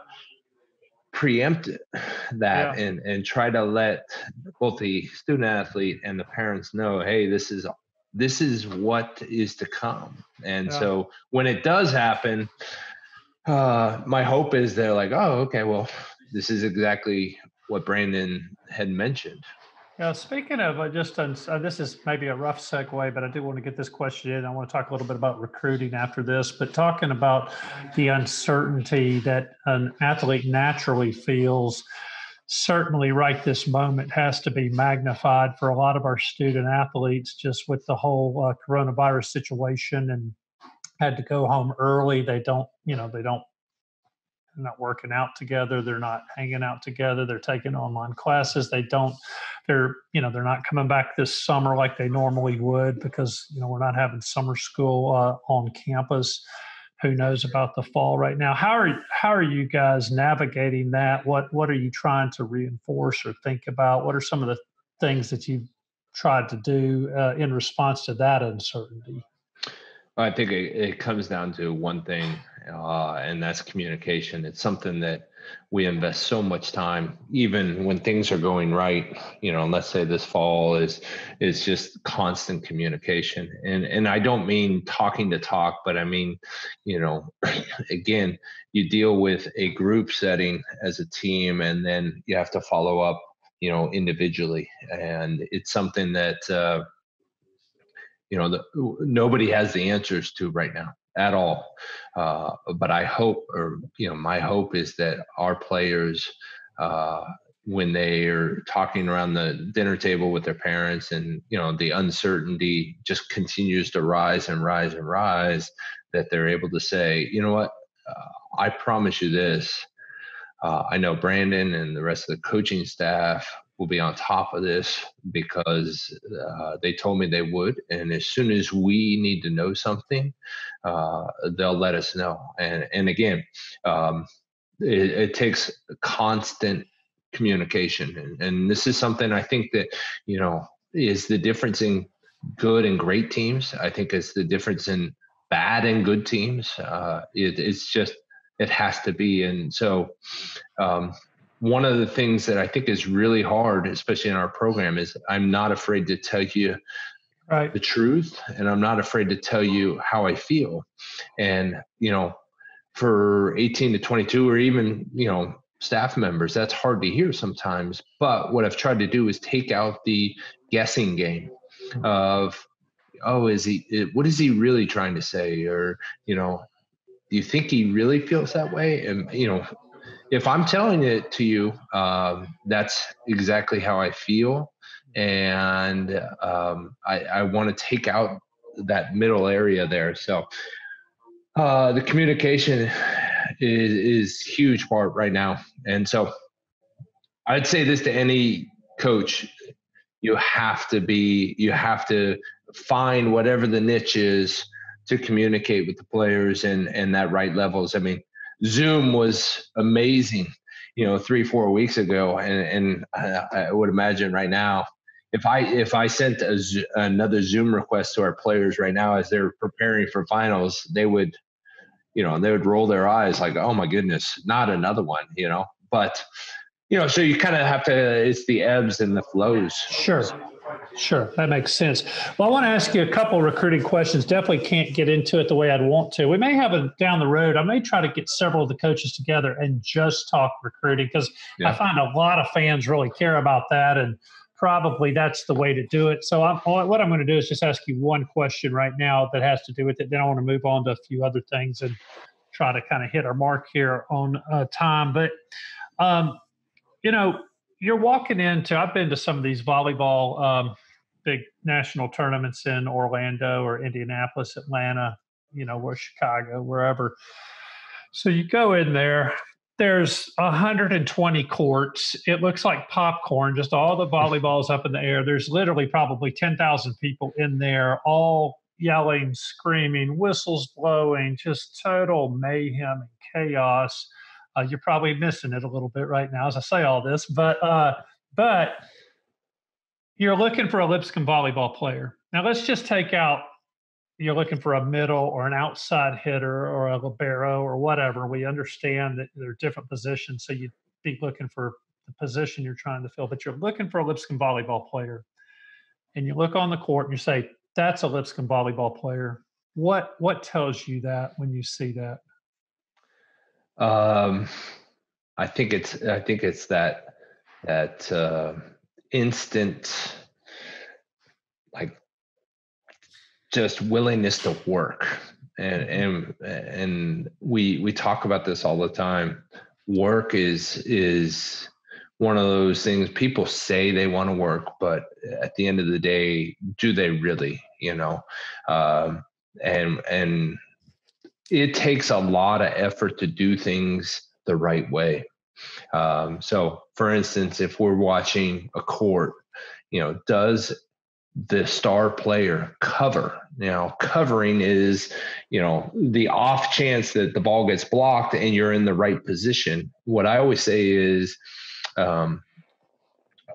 preempt that Yeah. and try to let both the student athlete and the parents know, hey, this is what is to come. And Yeah. so when it does happen, my hope is they're like, oh, okay, well, this is exactly what Brandon had mentioned. Yeah, speaking of this is maybe a rough segue, but I do want to get this question in. I want to talk a little bit about recruiting after this, but talking about the uncertainty that an athlete naturally feels, certainly right this moment has to be magnified for a lot of our student athletes just with the whole coronavirus situation and had to go home early. They're not working out together. They're not hanging out together. They're taking online classes. They're not coming back this summer like they normally would because, we're not having summer school on campus. who knows about the fall right now. How are you guys navigating that? What are you trying to reinforce or think about? What are some of the things that you've tried to do in response to that uncertainty? I think it comes down to one thing, and that's communication. It's something that we invest so much time, even when things are going right. Let's say this fall is just constant communication, and I don't mean talking to talk, but I mean, again, you deal with a group setting as a team, and then you have to follow up, individually, and it's something that. Nobody has the answers to right now at all. But I hope, or my hope is that our players, when they are talking around the dinner table with their parents, and the uncertainty just continues to rise and rise and rise, that they're able to say, you know what, I promise you this. I know Brandon and the rest of the coaching staff will be on top of this because they told me they would. And as soon as we need to know something, they'll let us know. And again, it takes constant communication. And this is something I think that, is the difference in good and great teams. I think it's the difference in bad and good teams. It's just, it has to be. And so one of the things that I think is really hard, especially in our program, is I'm not afraid to tell you the truth, and I'm not afraid to tell you how I feel. And, for 18 to 22, or even, staff members, that's hard to hear sometimes. But what I've tried to do is take out the guessing game of, what is he really trying to say? Or, do you think he really feels that way? And, if I'm telling it to you, that's exactly how I feel. And I want to take out that middle area there. So the communication is huge part right now. And so I'd say this to any coach: you have to find whatever the niche is to communicate with the players and that right levels. I mean, Zoom was amazing, 3-4 weeks ago. And I would imagine right now, if I sent another Zoom request to our players right now, as they're preparing for finals, they would roll their eyes like, oh my goodness, not another one, but, so you kind of have to, it's the ebbs and the flows. Sure. That makes sense. Well, I want to ask you a couple recruiting questions. Definitely can't get into it the way I'd want to. We may have it down the road. I may try to get several of the coaches together and just talk recruiting, because I find a lot of fans really care about that, and probably that's the way to do it. So what I'm going to do is just ask you one question right now that has to do with it. Then I want to move on to a few other things and try to kind of hit our mark here on time. But, you're walking into, I've been to some of these volleyball big national tournaments in Orlando or Indianapolis, Atlanta, or Chicago, wherever. So you go in there, there's 120 courts. It looks like popcorn, just all the volleyballs up in the air. There's literally probably 10,000 people in there, all yelling, screaming, whistles blowing, just total mayhem and chaos. You're probably missing it a little bit right now as I say all this, but you're looking for a Lipscomb volleyball player. Now let's just take out, you're looking for a middle or an outside hitter or a libero or whatever. We understand that there are different positions, so you'd be looking for the position you're trying to fill, but you're looking for a Lipscomb volleyball player. And you look on the court and you say, that's a Lipscomb volleyball player. What tells you that when you see that? I think it's that instant, like, just willingness to work. And we talk about this all the time. Work is one of those things. People say they want to work, but at the end of the day, do they really? And it takes a lot of effort to do things the right way. So for instance, if we're watching a court, does the star player cover. Now, covering is, the off chance that the ball gets blocked and you're in the right position. What I always say is,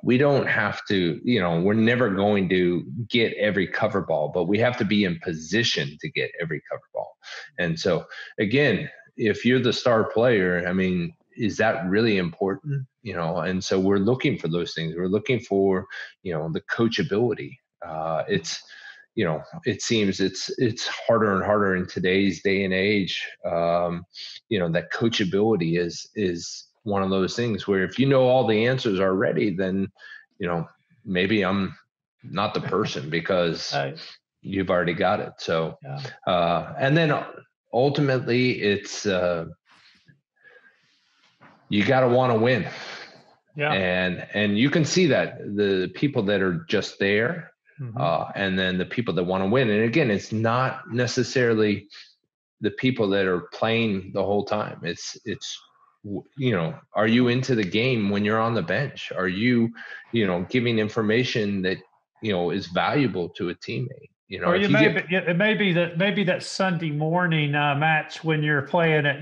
we don't have to, we're never going to get every cover ball, but we have to be in position to get every cover ball. And so, again, if you're the star player, I mean, is that really important? And so we're looking for those things. We're looking for, the coachability. It seems it's harder and harder in today's day and age. That coachability is one of those things where if you know all the answers already, then, maybe I'm not the person because you've already got it. So, and then ultimately it's, you got to want to win. Yeah. And you can see that the people that are just there, and then the people that want to win. And again, it's not necessarily the people that are playing the whole time. It's, are you into the game when you're on the bench? Are you, giving information that, is valuable to a teammate? Or it may be that Sunday morning match when you're playing at,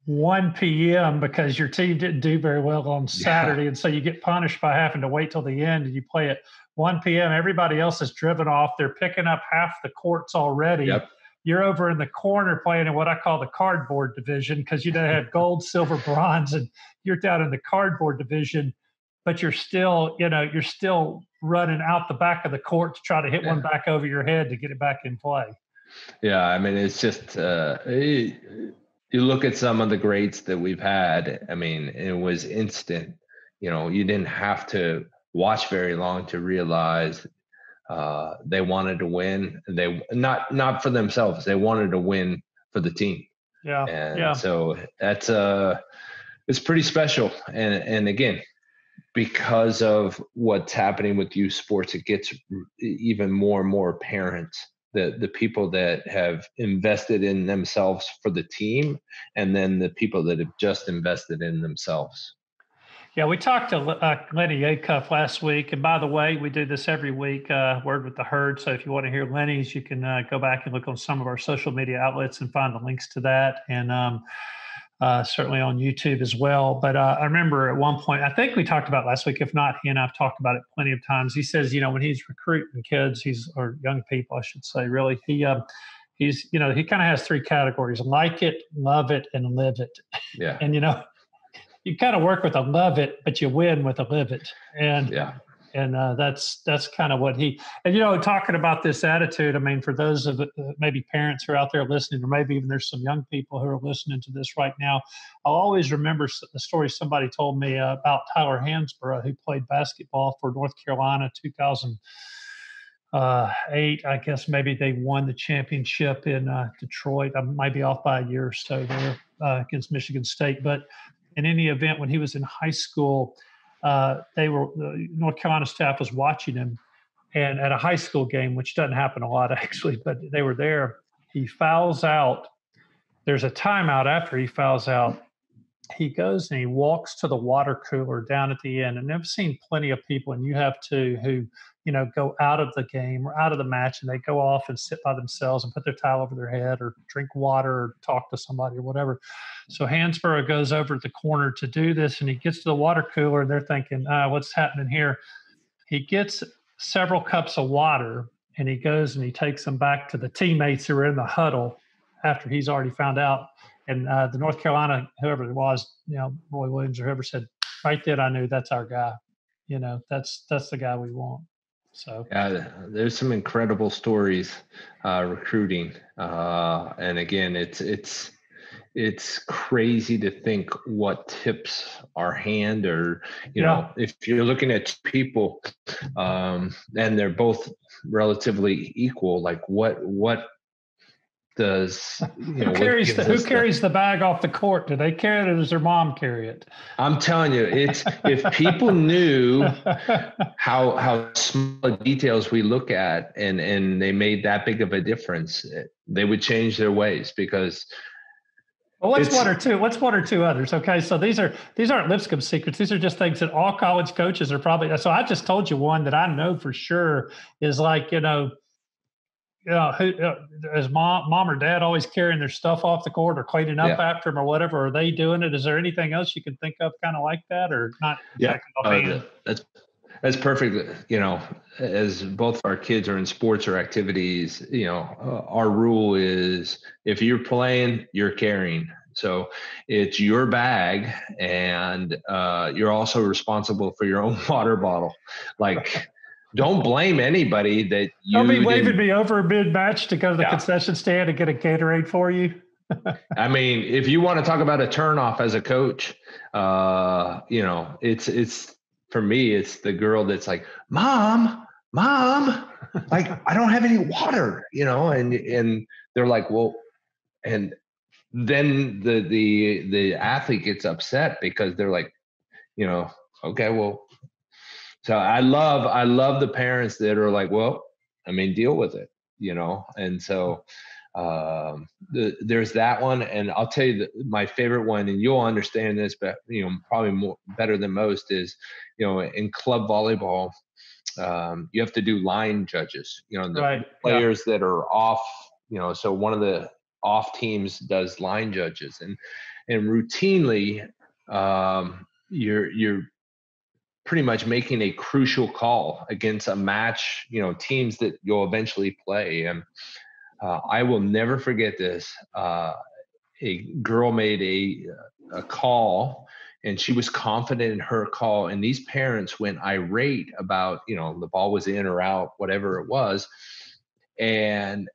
1 p.m. because your team didn't do very well on Saturday. And so you get punished by having to wait till the end and you play at 1 p.m. Everybody else is driven off. They're picking up half the courts already. Yep. You're over in the corner playing in what I call the cardboard division because you don't have gold, silver, bronze, and you're down in the cardboard division, but you're still running out the back of the court to try to hit one back over your head to get it back in play. Yeah, I mean, it's just you look at some of the greats that we've had. I mean, it was instant. You didn't have to watch very long to realize they wanted to win. They not for themselves. They wanted to win for the team. Yeah. And so that's it's pretty special. And again, because of what's happening with youth sports, it gets even more and more apparent that the people that have invested in themselves for the team, and then the people that have just invested in themselves. Yeah, we talked to Lenny Acuff last week. And by the way, we do this every week, Word with the Herd. So if you want to hear Lenny's, you can go back and look on some of our social media outlets and find the links to that. And certainly on YouTube as well. But I remember at one point, I think we talked about it last week. If not, he and I've talked about it plenty of times. He says, when he's recruiting kids, or young people, I should say, really, he's he kind of has three categories: like it, love it, and live it. Yeah. And you kind of work with a love it, but you win with a live it. And that's kind of what talking about this attitude. I mean, for those of maybe parents who are out there listening, or maybe even there's some young people who are listening to this right now, I'll always remember the story somebody told me about Tyler Hansborough, who played basketball for North Carolina 2008. I guess maybe they won the championship in Detroit. I might be off by a year or so there against Michigan State. But in any event, when he was in high school, the North Carolina staff was watching him, and at a high school game, which doesn't happen a lot actually, but they were there. He fouls out. There's a timeout after he fouls out. He goes and he walks to the water cooler down at the end. And I've seen plenty of people, and you have too, who go out of the game or out of the match, and they go off and sit by themselves and put their towel over their head or drink water or talk to somebody or whatever. So Hansborough goes over to the corner to do this, and he gets to the water cooler, and they're thinking, what's happening here? He gets several cups of water, and he goes and he takes them back to the teammates who are in the huddle after he's already found out. And the North Carolina, whoever it was, Roy Williams or whoever, said, right then I knew that's our guy. That's the guy we want. So yeah, there's some incredible stories recruiting, and again, it's crazy to think what tips our hand, or if you're looking at people, and they're both relatively equal, like what does who carries the bag off the court? Do they carry it, or does their mom carry it? I'm telling you, it's if people knew how small details we look at, and they made that big of a difference, they would change their ways, because Well, what's one or two others? Okay. So these aren't Lipscomb secrets. These are just things that all college coaches are probably. So I just told you one that I know for sure is like, who is mom or dad always carrying their stuff off the court or cleaning up after them or whatever? Are they doing it? Is there anything else you can think of kind of like that, or not Yeah, exactly offhand? that's perfect. As both our kids are in sports or activities, our rule is if you're playing, you're carrying. So it's your bag, and you're also responsible for your own water bottle. Like, don't blame anybody that you Don't be waving me over mid-match to go to the concession stand and get a Gatorade for you. I mean, if you want to talk about a turnoff as a coach, it's for me, it's the girl that's like, mom, like, I don't have any water, and they're like, well, and then the athlete gets upset because they're like, okay, well, so I love the parents that are like, well, I mean, deal with it, and so there's that one. And I'll tell you that my favorite one, and you'll understand this, but probably more better than most, is in club volleyball, you have to do line judges, the players that are off, so one of the off teams does line judges, and routinely you're pretty much making a crucial call against a match, teams that you'll eventually play. And I will never forget this. A girl made a call, and she was confident in her call. And these parents went irate about, the ball was in or out, whatever it was. And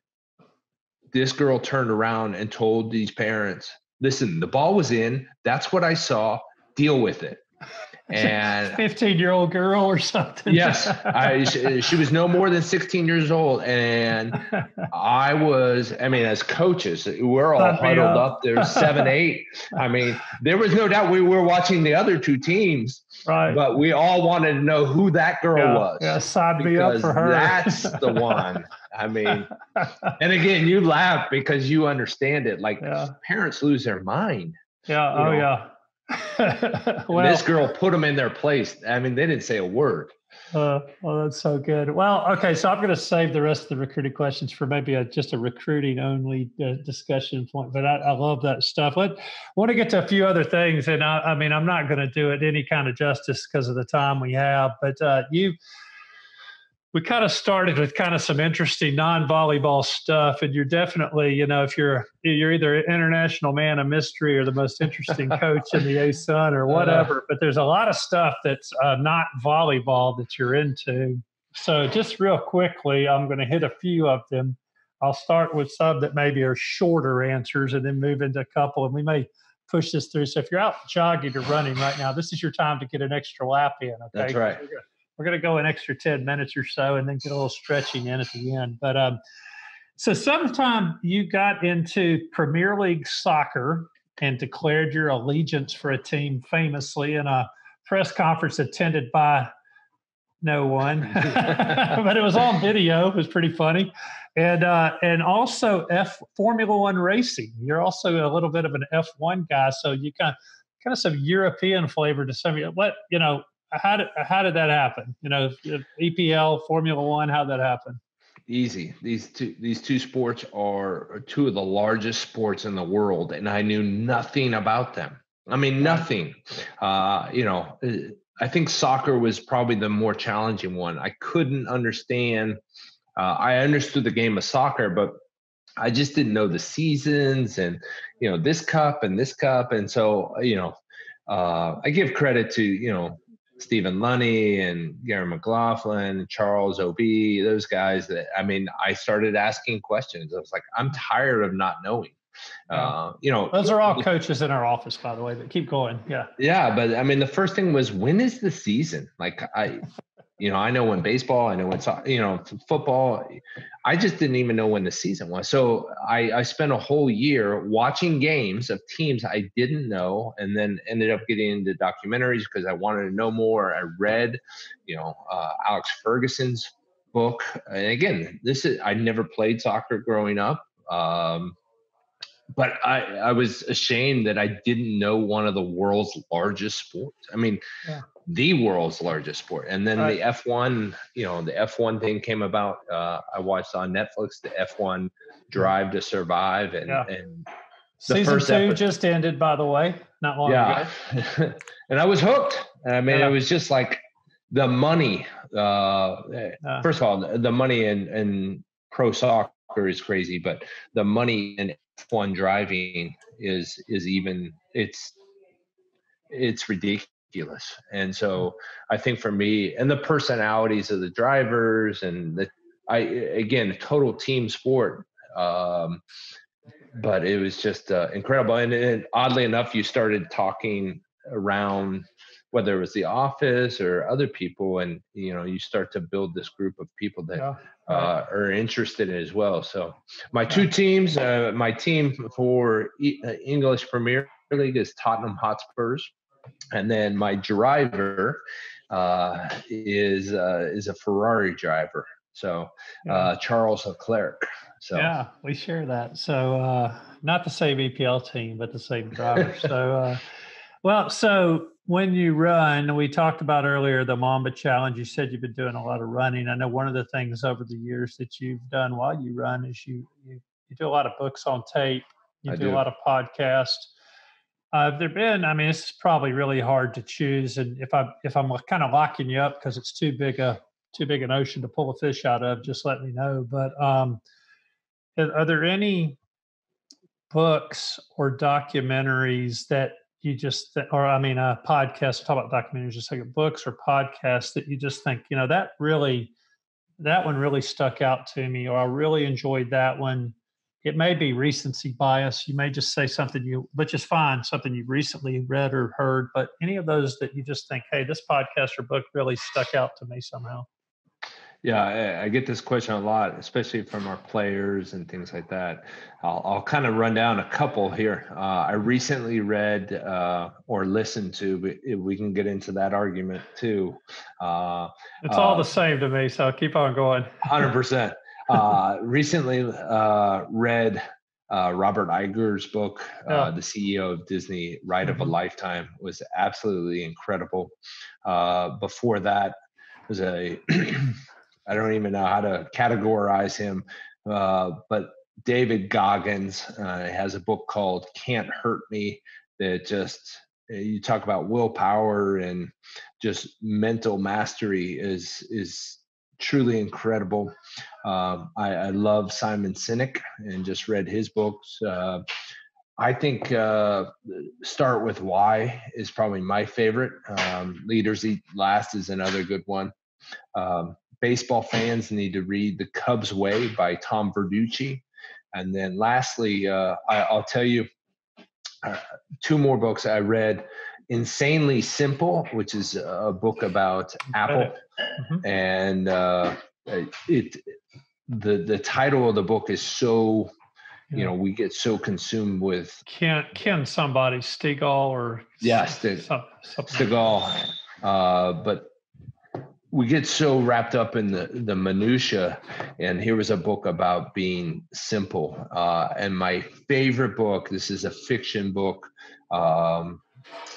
this girl turned around and told these parents, listen, the ball was in. That's what I saw. Deal with it. And 15-year-old girl or something. Yes, she was no more than 16 years old, and I mean, as coaches, we're all huddled up there, 7, 8. I mean, there was no doubt we were watching the other two teams, right? But we all wanted to know who that girl was. Yeah, sign me up for her. That's the one. I mean, and again, you laugh because you understand it. Like, parents lose their mind. Yeah. Oh, yeah. Well, this girl put them in their place. I mean, they didn't say a word. Well, that's so good. Well, okay, so I'm going to save the rest of the recruiting questions for maybe just a recruiting only discussion point. But I love that stuff. I want to get to a few other things, and I mean, I'm not going to do it any kind of justice because of the time we have. But we kind of started with kind of some interesting non-volleyball stuff, and you're definitely, if you're either an international man of mystery or the most interesting coach in the ASUN or whatever, but there's a lot of stuff that's not volleyball that you're into. So just real quickly, I'm going to hit a few of them. I'll start with some that maybe are shorter answers and then move into a couple, and we may push this through. So if you're out jogging or running right now, this is your time to get an extra lap in. Okay? That's right. We're going to go an extra 10 minutes or so and then get a little stretching in at the end. But so sometime you got into Premier League soccer and declared your allegiance for a team famously in a press conference attended by no one, but it was on video. It was pretty funny. And also Formula One racing. You're also a little bit of an F1 guy. So you kind of some European flavor to some of what, how did that happen? EPL, Formula One, how'd that happen? Easy. These two sports are two of the largest sports in the world, and I knew nothing about them. I mean, nothing. I think soccer was probably the more challenging one. I couldn't understand. I understood the game of soccer, but I just didn't know the seasons and, this cup and this cup. And so, I give credit to, Stephen Lunny and Gary McLaughlin, Charles O.B., those guys I started asking questions. I was like, I'm tired of not knowing. Those are all coaches in our office, by the way, but keep going. Yeah. Yeah. But I mean, the first thing was, when is the season? Like I know when baseball, I know when, football, I just didn't even know when the season was. So I spent a whole year watching games of teams I didn't know, and then ended up getting into documentaries because I wanted to know more. I read, Alex Ferguson's book. And again, I never played soccer growing up. but I was ashamed that I didn't know one of the world's largest sports. I mean, the world's largest sport. And then the F1, the F1 thing came about. I watched on Netflix, the F1 Drive to Survive. And the season first 2 episode just ended, by the way, not long ago. And I was hooked. I mean, it was just like the money. First of all, the money in pro soccer is crazy, but the money in F1 driving is even, it's ridiculous. And so I think for me, and the personalities of the drivers, and again, total team sport. But it was just incredible. And oddly enough, you started talking around, whether it was the office or other people, and you start to build this group of people that are interested in it as well. So my two teams, my team for English Premier League is Tottenham Hotspurs, and then my driver is a Ferrari driver. So Charles Leclerc. So yeah, we share that. So not the same EPL team, but the same driver. So so when you run, we talked about earlier the Mamba Challenge. You said you've been doing a lot of running. I know one of the things over the years that you've done while you run is you do a lot of books on tape. You do a lot of podcasts. There been, I mean, this is probably really hard to choose, and if I'm kind of locking you up because it's too big an ocean to pull a fish out of, just let me know. But are there any books or documentaries that you just, or I mean, podcasts, talk about documentaries, just like books or podcasts that you just think, that one really stuck out to me, or I really enjoyed that one. It may be recency bias. You may just say something which is fine, something you recently read or heard, but any of those that you just think, hey, this podcast or book really stuck out to me somehow. Yeah, I get this question a lot, especially from our players and things like that. I'll kind of run down a couple here. I recently read or listened to, but we can get into that argument too. It's all the same to me, so keep on going. 100%. Recently read Robert Iger's book, The CEO of Disney, Ride of a Lifetime, was absolutely incredible. Before that was I don't even know how to categorize him, but David Goggins has a book called Can't Hurt Me that just, you talk about willpower and just mental mastery is truly incredible. I love Simon Sinek and just read his books. I think Start With Why is probably my favorite. Leaders Eat Last is another good one. Baseball fans need to read The Cubs Way by Tom Verducci. And then lastly, I'll tell you two more books I read. Insanely Simple, which is a book about Apple. And the title of the book is so, we get so consumed with. Ken somebody, Stegall or. Stegall. But we get so wrapped up in the minutia, and here was a book about being simple. And my favorite book, this is a fiction book.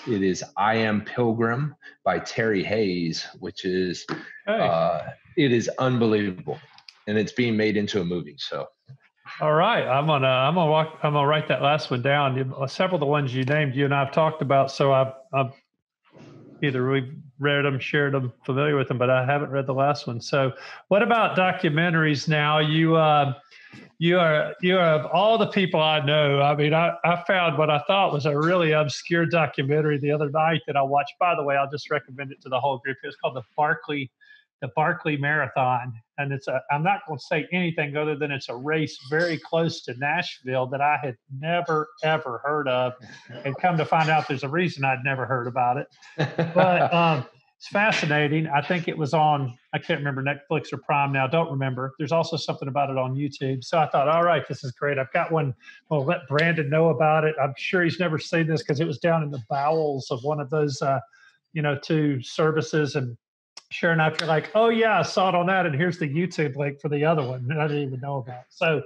It is I Am Pilgrim by Terry Hayes, which is, it is unbelievable, and it's being made into a movie. So. All right, I'm gonna write that last one down. Several of the ones you named, you and I've talked about, so I've either we've read them, shared them, familiar with them, but I haven't read the last one. So what about documentaries now? You are of all the people I know. I mean, I found what I thought was a really obscure documentary the other night that I watched. By the way, I'll just recommend it to the whole group. It's called the Barkley Marathon. And I'm not going to say anything other than it's a race very close to Nashville that I had never, ever heard of. And come to find out there's a reason I'd never heard about it. But it's fascinating. I think it was on, I can't remember, Netflix or Prime now. Don't remember. There's also something about it on YouTube. So I thought, all right, this is great. I've got one. I'll let Brandon know about it. I'm sure he's never seen this because it was down in the bowels of one of those, two services. And sure enough, you're like, oh yeah, I saw it on that, and here's the YouTube link for the other one that I didn't even know about. So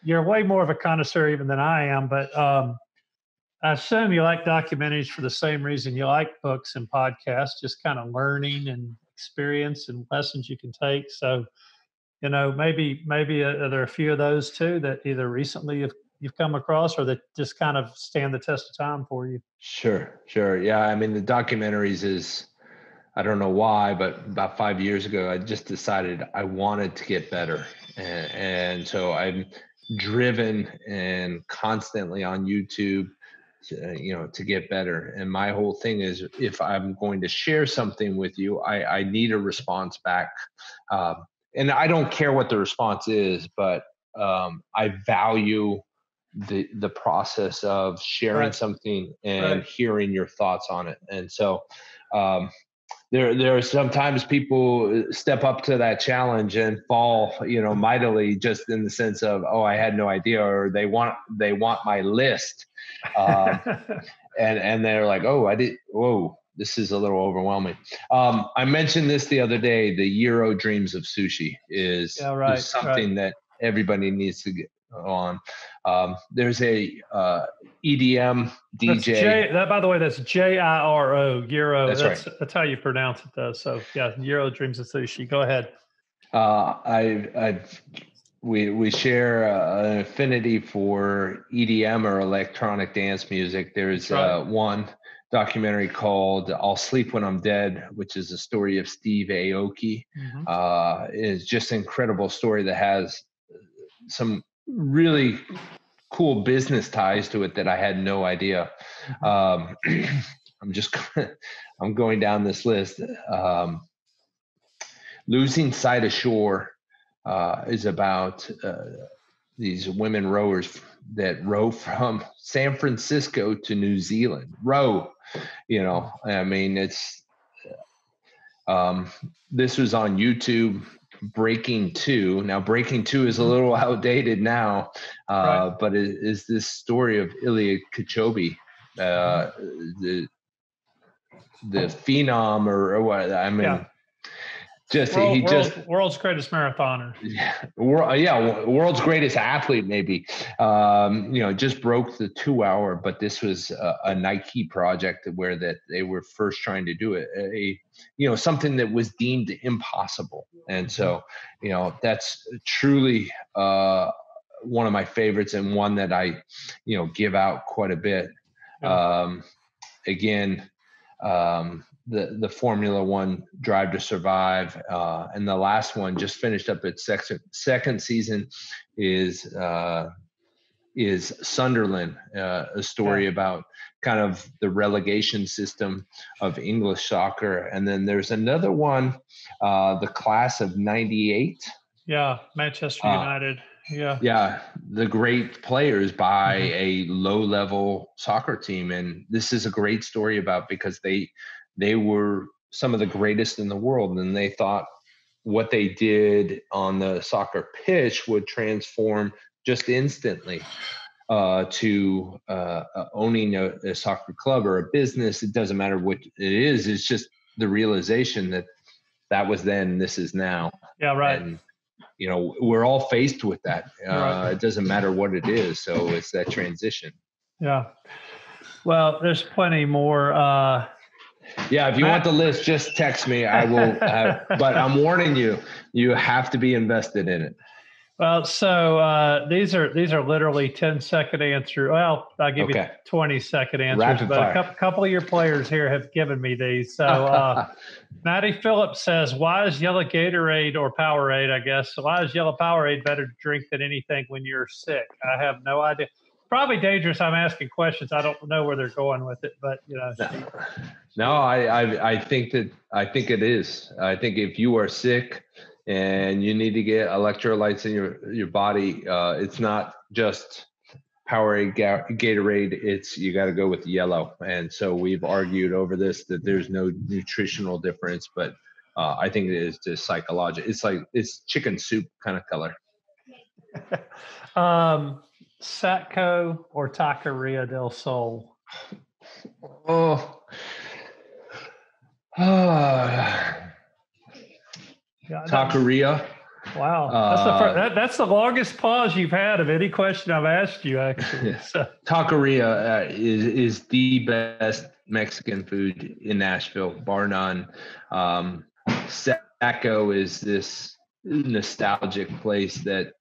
you're way more of a connoisseur even than I am, but I assume you like documentaries for the same reason you like books and podcasts, just kind of learning and experience and lessons you can take. So, maybe are there a few of those too that either recently you've come across or that just kind of stand the test of time for you? Sure. Yeah. I mean, the documentaries is, I don't know why, but about 5 years ago, I just decided I wanted to get better. And so I'm driven and constantly on YouTube, to get better. And my whole thing is, if I'm going to share something with you, I need a response back. And I don't care what the response is, but I value the process of sharing Right. something and Right. hearing your thoughts on it. And so, um, there are sometimes people step up to that challenge and fall, mightily, just in the sense of, oh, I had no idea, or they want my list, um, and they're like, oh, whoa, this is a little overwhelming. I mentioned this the other day. The Euro Dreams of Sushi is Yeah, right, something that everybody needs to get on. There's a EDM That's DJ. That, by the way, that's JIRO, Euro. That's right. That's how you pronounce it, though. So yeah, Euro Dreams of Sushi. Go ahead. We share an affinity for EDM, or electronic dance music. There's Right. one documentary called "I'll Sleep When I'm Dead," which is a story of Steve Aoki. Mm-hmm. It's just an incredible story that has some really cool business ties to it that I had no idea. Mm-hmm. I'm going down this list. Losing Sight of Shore is about these women rowers that row from San Francisco to New Zealand. I mean, it's this was on YouTube. Breaking Two. Now, Breaking Two is a little outdated now, Right. but it is this story of Ilya Kachobey, the phenom, or what? I mean, Yeah. World's greatest marathoner. World's greatest athlete, maybe. Just broke the 2 hour, but this was a Nike project where that they were first trying to do it, something that was deemed impossible. And so, that's truly one of my favorites, and one that I, give out quite a bit. Yeah. Again, the Formula One Drive to Survive, and the last one just finished up its second season is Sunderland, a story about kind of the relegation system of English soccer. And then there's another one, the class of '98. Yeah, Manchester United. Yeah, the great players by a low-level soccer team. And this is a great story about, because they were some of the greatest in the world, and they thought what they did on the soccer pitch would transform just instantly to owning a soccer club or a business. It doesn't matter what it is. It's just the realization that was then, this is now. Yeah, right. And we're all faced with that. Right. It doesn't matter what it is. So it's that transition. Yeah. Well, there's plenty more. Yeah, if you want the list, just text me. I will. But I'm warning you, you have to be invested in it. Well, so these are literally 10-second answer. Well, I'll give you 20-second answers. Rapid but fire. a couple of your players here have given me these. So Maddie Phillips says, "Why is yellow Gatorade, or Powerade, I guess? Why is yellow Powerade better to drink than anything when you're sick?" I have no idea. Probably dangerous. I'm asking questions. I don't know where they're going with it, but No, I think it is. I think if you are sick and you need to get electrolytes in your body, it's not just Powerade, Gatorade. It's, you got to go with yellow. And so we've argued over this, that there's no nutritional difference, but I think it is just psychological. It's chicken soup kind of color. Satco or Taqueria del Sol? Taqueria. Wow. That's the longest pause you've had of any question I've asked you, actually. So. Taqueria is the best Mexican food in Nashville, bar none. Saco is this nostalgic place that,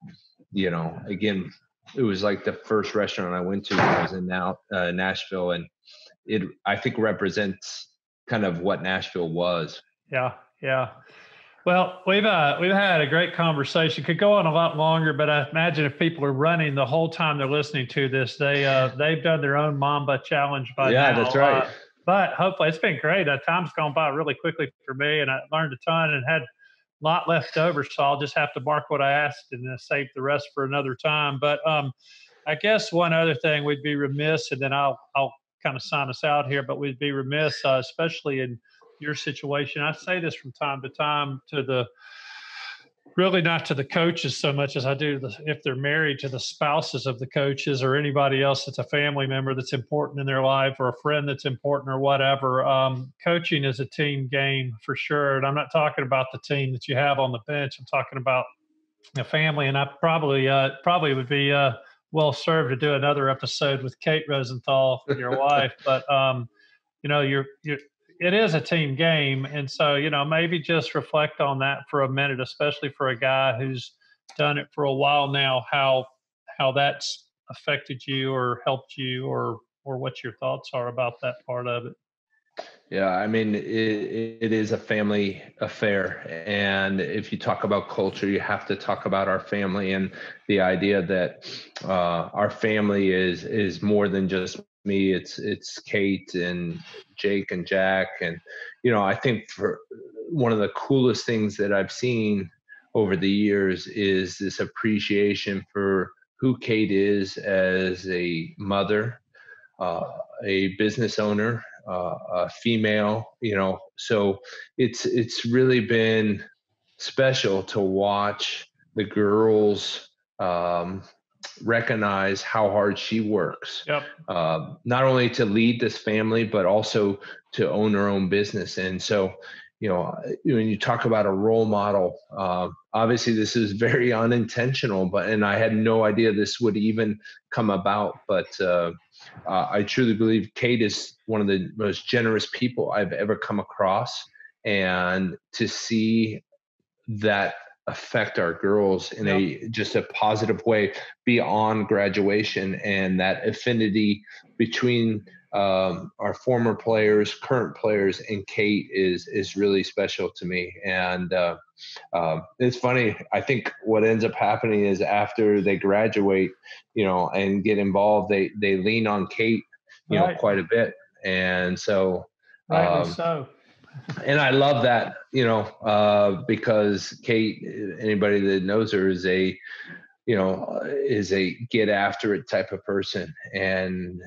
again, it was like the first restaurant I went to when I was in Nashville, and it, I think, represents kind of what Nashville was. Yeah. Well, we've had a great conversation. Could go on a lot longer, but I imagine if people are running the whole time they're listening to this, they've done their own Mamba challenge by now. Yeah, that's right. But hopefully, it's been great. Time's gone by really quickly for me, and I learned a ton and had a lot left over. So I'll just have to mark what I asked and save the rest for another time. But I guess one other thing, we'd be remiss, and then I'll kind of sign us out here. But we'd be remiss, especially in your situation. I say this from time to time really not to the coaches so much as I do if they're married, to the spouses of the coaches or anybody else that's a family member that's important in their life, or a friend that's important or whatever. Coaching is a team game for sure. And I'm not talking about the team that you have on the bench. I'm talking about a family. And I probably would be well served to do another episode with Kate Rosenthal, your wife. But, it is a team game. And so, maybe just reflect on that for a minute, especially for a guy who's done it for a while now, how that's affected you or helped you, or what your thoughts are about that part of it. Yeah, I mean, it is a family affair. And if you talk about culture, you have to talk about our family, and the idea that our family is more than just me. It's Kate and Jake and Jack. And, I think for one of the coolest things that I've seen over the years is this appreciation for who Kate is as a mother, a business owner, a female, so it's really been special to watch the girls recognize how hard she works. Yep. Not only to lead this family, but also to own her own business. And so, when you talk about a role model, obviously this is very unintentional, and I had no idea this would even come about. But I truly believe Kate is one of the most generous people I've ever come across. And to see that affect our girls in just a positive way beyond graduation, and that affinity between our former players, current players, and Kate is really special to me. And it's funny. I think what ends up happening is after they graduate, and get involved, they lean on Kate, quite a bit. And so, and I love that, because Kate, anybody that knows her, is a get after it type of person. And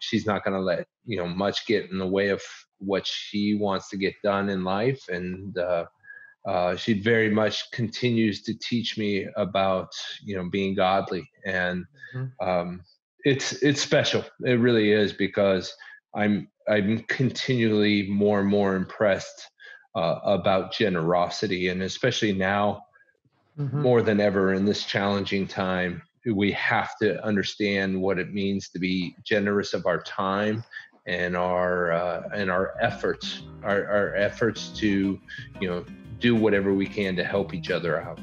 she's not going to let, much get in the way of what she wants to get done in life. And she very much continues to teach me about, being godly. And it's special. It really is, because I'm continually more and more impressed about generosity, and especially now, more than ever in this challenging time, we have to understand what it means to be generous of our time and our efforts, our efforts to do whatever we can to help each other out.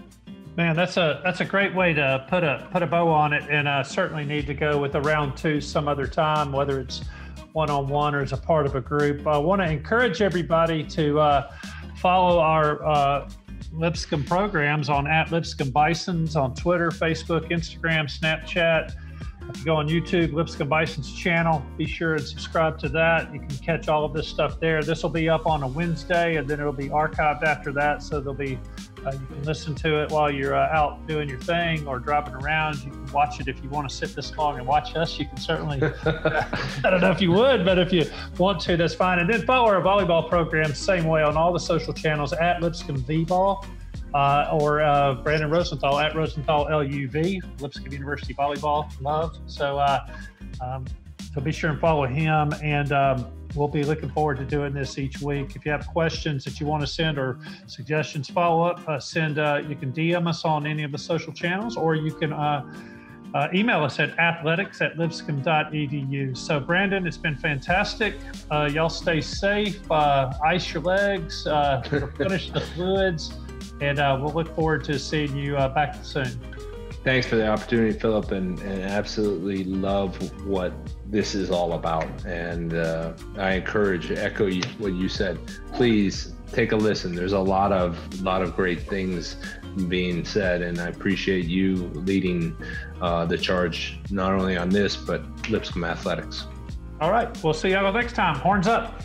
Man, that's a great way to put a bow on it, and certainly need to go with a round two some other time, whether it's one-on-one or as a part of a group. I want to encourage everybody to follow our Lipscomb programs on @Lipscomb Bisons on Twitter, Facebook, Instagram, Snapchat. If you go on YouTube, Lipscomb Bisons channel, be sure and subscribe to that. You can catch all of this stuff there. This will be up on a Wednesday, and then it'll be archived after that. So there'll be you can listen to it while you're out doing your thing or driving around. You can watch it if you want to sit this long and watch us. You can certainly, I don't know if you would, but if you want to, that's fine. And then follow our volleyball program, same way, on all the social channels, @Lipscomb VBall, or Brandon Rosenthal, @Rosenthal LUV, Lipscomb University Volleyball Love. So So be sure and follow him, and we'll be looking forward to doing this each week. If you have questions that you want to send or suggestions, follow up, you can DM us on any of the social channels, or you can email us at athletics@lipscomb.edu. So Brandon, it's been fantastic. Y'all stay safe, ice your legs, replenish the fluids, and we'll look forward to seeing you back soon. Thanks for the opportunity, Philip, and absolutely love what this is all about. And I echo what you said. Please take a listen. There's a lot of great things being said, and I appreciate you leading the charge, not only on this, but Lipscomb athletics. All right, we'll see y'all next time. Horns up.